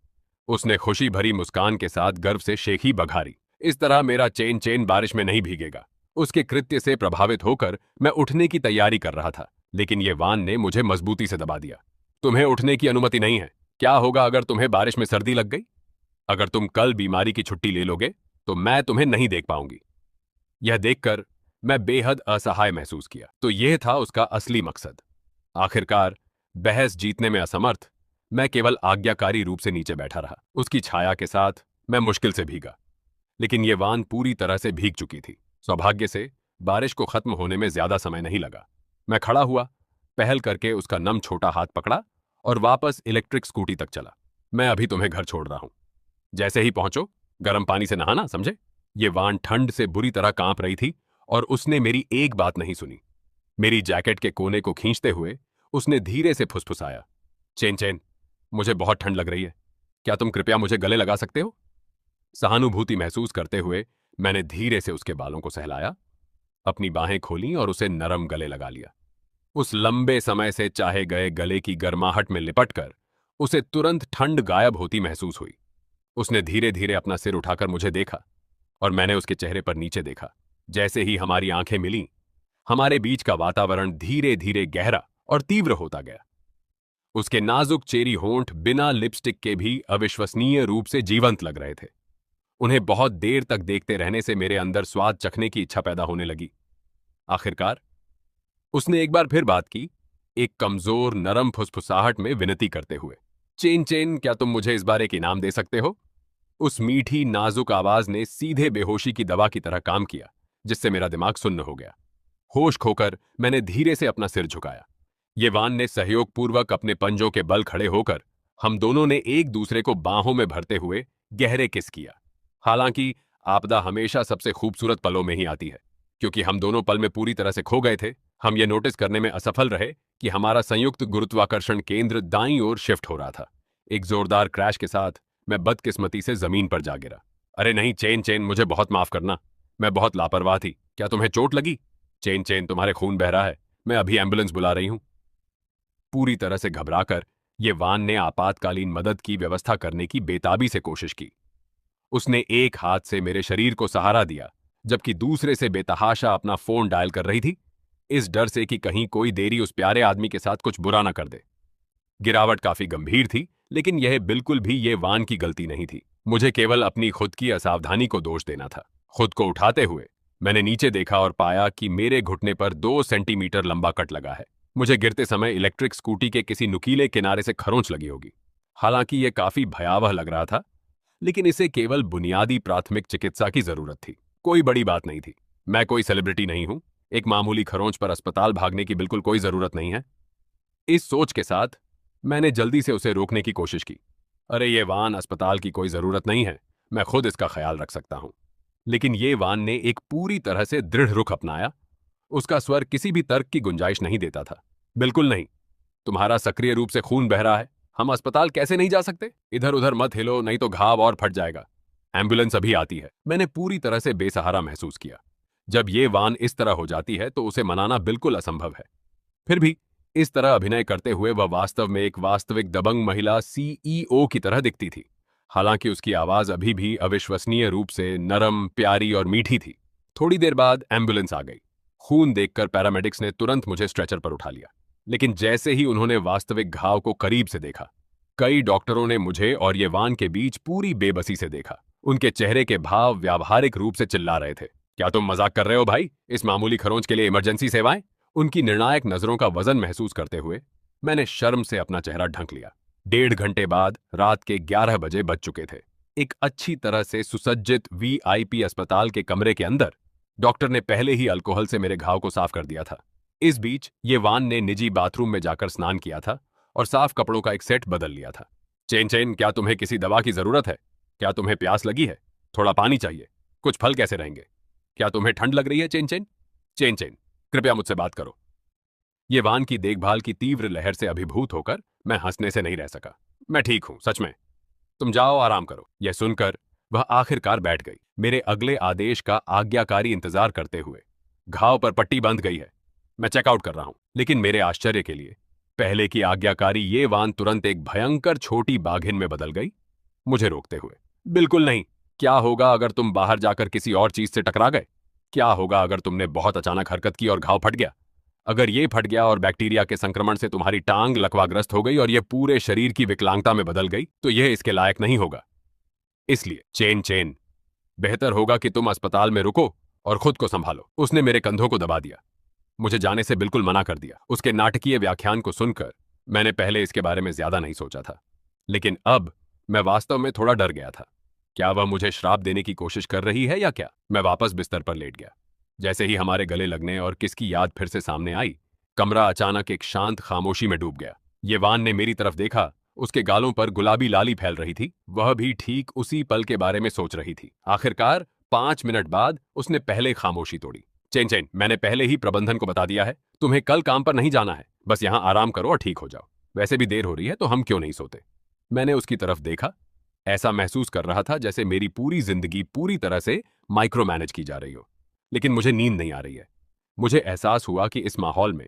उसने खुशी भरी मुस्कान के साथ गर्व से शेखी बघारी, इस तरह मेरा चेन चेन बारिश में नहीं भीगेगा। उसके कृत्य से प्रभावित होकर मैं उठने की तैयारी कर रहा था, लेकिन ये वान ने मुझे मजबूती से दबा दिया। तुम्हें उठने की अनुमति नहीं है। क्या होगा अगर तुम्हें बारिश में सर्दी लग गई? अगर तुम कल बीमारी की छुट्टी ले लोगे तो मैं तुम्हें नहीं देख पाऊंगी। यह देखकर मैं बेहद असहाय महसूस किया। तो यह था उसका असली मकसद। आखिरकार बहस जीतने में असमर्थ, मैं केवल आज्ञाकारी रूप से नीचे बैठा रहा। उसकी छाया के साथ मैं मुश्किल से भीगा, लेकिन ये वान पूरी तरह से भीग चुकी थी। सौभाग्य से बारिश को खत्म होने में ज्यादा समय नहीं लगा। मैं खड़ा हुआ, पहल करके उसका नम छोटा हाथ पकड़ा और वापस इलेक्ट्रिक स्कूटी तक चला। मैं अभी तुम्हें घर छोड़ रहा हूं, जैसे ही पहुंचो गर्म पानी से नहाना, समझे? ये वान ठंड से बुरी तरह कांप रही थी और उसने मेरी एक बात नहीं सुनी। मेरी जैकेट के कोने को खींचते हुए उसने धीरे से फुसफुसाया, चेन चेन, मुझे बहुत ठंड लग रही है, क्या तुम कृपया मुझे गले लगा सकते हो? सहानुभूति महसूस करते हुए मैंने धीरे से उसके बालों को सहलाया, अपनी बाहें खोलीं और उसे नरम गले लगा लिया। उस लंबे समय से चाहे गए गले की गर्माहट में लिपटकर उसे तुरंत ठंड गायब होती महसूस हुई। उसने धीरे धीरे अपना सिर उठाकर मुझे देखा और मैंने उसके चेहरे पर नीचे देखा। जैसे ही हमारी आंखें मिलीं, हमारे बीच का वातावरण धीरे धीरे गहरा और तीव्र होता गया। उसके नाजुक चेरी होंठ बिना लिपस्टिक के भी अविश्वसनीय रूप से जीवंत लग रहे थे। उन्हें बहुत देर तक देखते रहने से मेरे अंदर स्वाद चखने की इच्छा पैदा होने लगी। आखिरकार उसने एक बार फिर बात की, एक कमजोर नरम फुसफुसाहट में विनती करते हुए। चेन चेन, क्या तुम मुझे इस बार एक इनाम दे सकते हो? उस मीठी नाजुक आवाज ने सीधे बेहोशी की दवा की तरह काम किया, जिससे मेरा दिमाग सुन्न हो गया। होश खोकर मैंने धीरे से अपना सिर झुकाया। ये वान ने सहयोगपूर्वक अपने पंजों के बल खड़े होकर हम दोनों ने एक दूसरे को बाहों में भरते हुए गहरे किस किया। हालांकि आपदा हमेशा सबसे खूबसूरत पलों में ही आती है। क्योंकि हम दोनों पल में पूरी तरह से खो गए थे, हम ये नोटिस करने में असफल रहे कि हमारा संयुक्त गुरुत्वाकर्षण केंद्र दाईं ओर शिफ्ट हो रहा था। एक जोरदार क्रैश के साथ मैं बदकिस्मती से जमीन पर जा गिरा। अरे नहीं चेन चेन, मुझे बहुत माफ करना। मैं बहुत लापरवाह थी। क्या तुम्हें चोट लगी? चेन चेन, तुम्हारे खून बह रहा है। मैं अभी एम्बुलेंस बुला रही हूं। पूरी तरह से घबराकर ये वान ने आपातकालीन मदद की व्यवस्था करने की बेताबी से कोशिश की। उसने एक हाथ से मेरे शरीर को सहारा दिया, जबकि दूसरे से बेतहाशा अपना फोन डायल कर रही थी, इस डर से कि कहीं कोई देरी उस प्यारे आदमी के साथ कुछ बुरा न कर दे। गिरावट काफी गंभीर थी, लेकिन यह बिल्कुल भी ये वान की गलती नहीं थी। मुझे केवल अपनी खुद की असावधानी को दोष देना था। खुद को उठाते हुए मैंने नीचे देखा और पाया कि मेरे घुटने पर 2 सेंटीमीटर लंबा कट लगा है। मुझे गिरते समय इलेक्ट्रिक स्कूटी के किसी नुकीले किनारे से खरोंच लगी होगी। हालांकि यह काफी भयावह लग रहा था, लेकिन इसे केवल बुनियादी प्राथमिक चिकित्सा की जरूरत थी। कोई बड़ी बात नहीं थी। मैं कोई सेलिब्रिटी नहीं हूं। एक मामूली खरोंच पर अस्पताल भागने की बिल्कुल कोई जरूरत नहीं है। इस सोच के साथ मैंने जल्दी से उसे रोकने की कोशिश की। अरे ये वान, अस्पताल की कोई जरूरत नहीं है, मैं खुद इसका ख्याल रख सकता हूं। लेकिन ये वान ने एक पूरी तरह से दृढ़ रुख अपनाया। उसका स्वर किसी भी तर्क की गुंजाइश नहीं देता था। बिल्कुल नहीं। तुम्हारा सक्रिय रूप से खून बह रहा है, हम अस्पताल कैसे नहीं जा सकते? इधर उधर मत हिलो, नहीं तो घाव और फट जाएगा। एम्बुलेंस अभी आती है। मैंने पूरी तरह से बेसहारा महसूस किया। जब ये वान इस तरह हो जाती है तो उसे मनाना बिल्कुल असंभव है। फिर भी इस तरह अभिनय करते हुए वह वास्तव में एक वास्तविक दबंग महिला सीईओ की तरह दिखती थी। हालांकि उसकी आवाज अभी भी अविश्वसनीय रूप से नरम, प्यारी और मीठी थी। थोड़ी देर बाद एम्बुलेंस आ गई। खून देखकर पैरामेडिक्स ने तुरंत मुझे स्ट्रेचर पर उठा लिया। लेकिन जैसे ही उन्होंने वास्तविक घाव को करीब से देखा, कई डॉक्टरों ने मुझे और ये वान के बीच पूरी बेबसी से देखा। उनके चेहरे के भाव व्यावहारिक रूप से चिल्ला रहे थे। क्या तुम मजाक कर रहे हो भाई? इस मामूली खरोंच के लिए इमरजेंसी सेवाएं? उनकी निर्णायक नजरों का वजन महसूस करते हुए मैंने शर्म से अपना चेहरा ढंक लिया। 1.5 घंटे बाद रात के 11 बजे बज चुके थे। एक अच्छी तरह से सुसज्जित वीआईपी अस्पताल के कमरे के अंदर डॉक्टर ने पहले ही अल्कोहल से मेरे घाव को साफ कर दिया था। इस बीच ये वान ने निजी बाथरूम में जाकर स्नान किया था और साफ कपड़ों का एक सेट बदल लिया था। चेन चेन, क्या तुम्हें किसी दवा की जरूरत है? क्या तुम्हें प्यास लगी है? थोड़ा पानी चाहिए? कुछ फल कैसे रहेंगे? क्या तुम्हें ठंड लग रही है? चेन चेन, चेन चेन, कृपया मुझसे बात करो। ये वान की देखभाल की तीव्र लहर से अभिभूत होकर मैं हंसने से नहीं रह सका। मैं ठीक हूं, सच में। तुम जाओ, आराम करो। यह सुनकर वह आखिरकार बैठ गई, मेरे अगले आदेश का आज्ञाकारी इंतजार करते हुए। घाव पर पट्टी बंध गई है, मैं चेकआउट कर रहा हूं। लेकिन मेरे आश्चर्य के लिए पहले की आज्ञाकारी ये वान तुरंत एक भयंकर छोटी बाघिन में बदल गई, मुझे रोकते हुए। बिल्कुल नहीं। क्या होगा अगर तुम बाहर जाकर किसी और चीज से टकरा गए? क्या होगा अगर तुमने बहुत अचानक हरकत की और घाव फट गया? अगर ये फट गया और बैक्टीरिया के संक्रमण से तुम्हारी टांग लकवाग्रस्त हो गई और यह पूरे शरीर की विकलांगता में बदल गई, तो यह इसके लायक नहीं होगा। इसलिए चेन चेन, बेहतर होगा कि तुम अस्पताल में रुको और खुद को संभालो। उसने मेरे कंधों को दबा दिया, मुझे जाने से बिल्कुल मना कर दिया। उसके नाटकीय व्याख्यान को सुनकर मैंने पहले इसके बारे में ज्यादा नहीं सोचा था, लेकिन अब मैं वास्तव में थोड़ा डर गया था। क्या वह मुझे श्राप देने की कोशिश कर रही है या क्या? मैं वापस बिस्तर पर लेट गया। जैसे ही हमारे गले लगने और किसकी याद फिर से सामने आई, कमरा अचानक एक शांत खामोशी में डूब गया। ये वान ने मेरी तरफ देखा। उसके गालों पर गुलाबी लाली फैल रही थी। वह भी ठीक उसी पल के बारे में सोच रही थी। आखिरकार 5 मिनट बाद उसने पहले खामोशी तोड़ी। चेन चेन, मैंने पहले ही प्रबंधन को बता दिया है, तुम्हें कल काम पर नहीं जाना है। बस यहां आराम करो और ठीक हो जाओ। वैसे भी देर हो रही है, तो हम क्यों नहीं सोते? मैंने उसकी तरफ देखा। ऐसा महसूस कर रहा था जैसे मेरी पूरी जिंदगी पूरी तरह से माइक्रो मैनेज की जा रही हो। लेकिन मुझे नींद नहीं आ रही है। मुझे एहसास हुआ कि इस माहौल में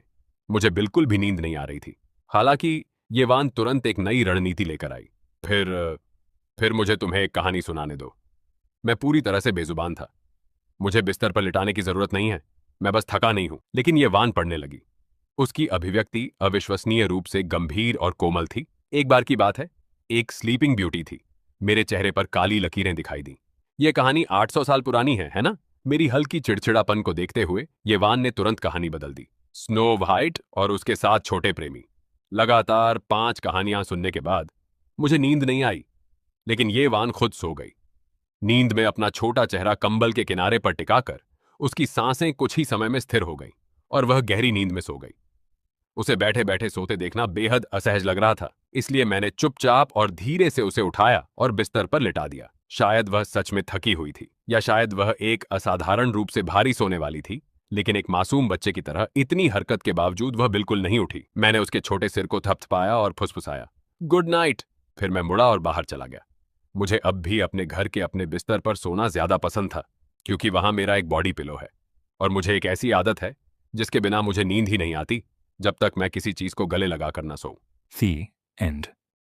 मुझे बिल्कुल भी नींद नहीं आ रही थी। हालांकि ये वान तुरंत एक नई रणनीति लेकर आई। फिर मुझे तुम्हें एक कहानी सुनाने दो। मैं पूरी तरह से बेजुबान था। मुझे बिस्तर पर लिटाने की जरूरत नहीं है, मैं बस थका नहीं हूं। लेकिन ये वान पढ़ने लगी। उसकी अभिव्यक्ति अविश्वसनीय रूप से गंभीर और कोमल थी। एक बार की बात है, एक स्लीपिंग ब्यूटी थी। मेरे चेहरे पर काली लकीरें दिखाई दी। ये कहानी 800 साल पुरानी है ना? मेरी हल्की चिड़चिड़ापन को देखते हुए ये वान ने तुरंत कहानी बदल दी। स्नो वाइट और उसके साथ छोटे प्रेमी। लगातार 5 कहानियां सुनने के बाद मुझे नींद नहीं आई, लेकिन ये वान खुद सो गई। नींद में अपना छोटा चेहरा कंबल के किनारे पर टिकाकर उसकी सांसें कुछ ही समय में स्थिर हो गई और वह गहरी नींद में सो गई। उसे बैठे बैठे सोते देखना बेहद असहज लग रहा था, इसलिए मैंने चुपचाप और धीरे से उसे उठाया और बिस्तर पर लिटा दिया। शायद वह सच में थकी हुई थी, या शायद वह एक असाधारण रूप से भारी सोने वाली थी, लेकिन एक मासूम बच्चे की तरह इतनी हरकत के बावजूद वह बिल्कुल नहीं उठी। मैंने उसके छोटे सिर को थपथपाया और फुसफुसाया, गुड नाइट। फिर मैं मुड़ा और बाहर चला गया। मुझे अब भी अपने घर के अपने बिस्तर पर सोना ज्यादा पसंद था, क्योंकि वहां मेरा एक बॉडी पिलो है और मुझे एक ऐसी आदत है जिसके बिना मुझे नींद ही नहीं आती जब तक मैं किसी चीज को गले लगा कर ना सोऊं। The end.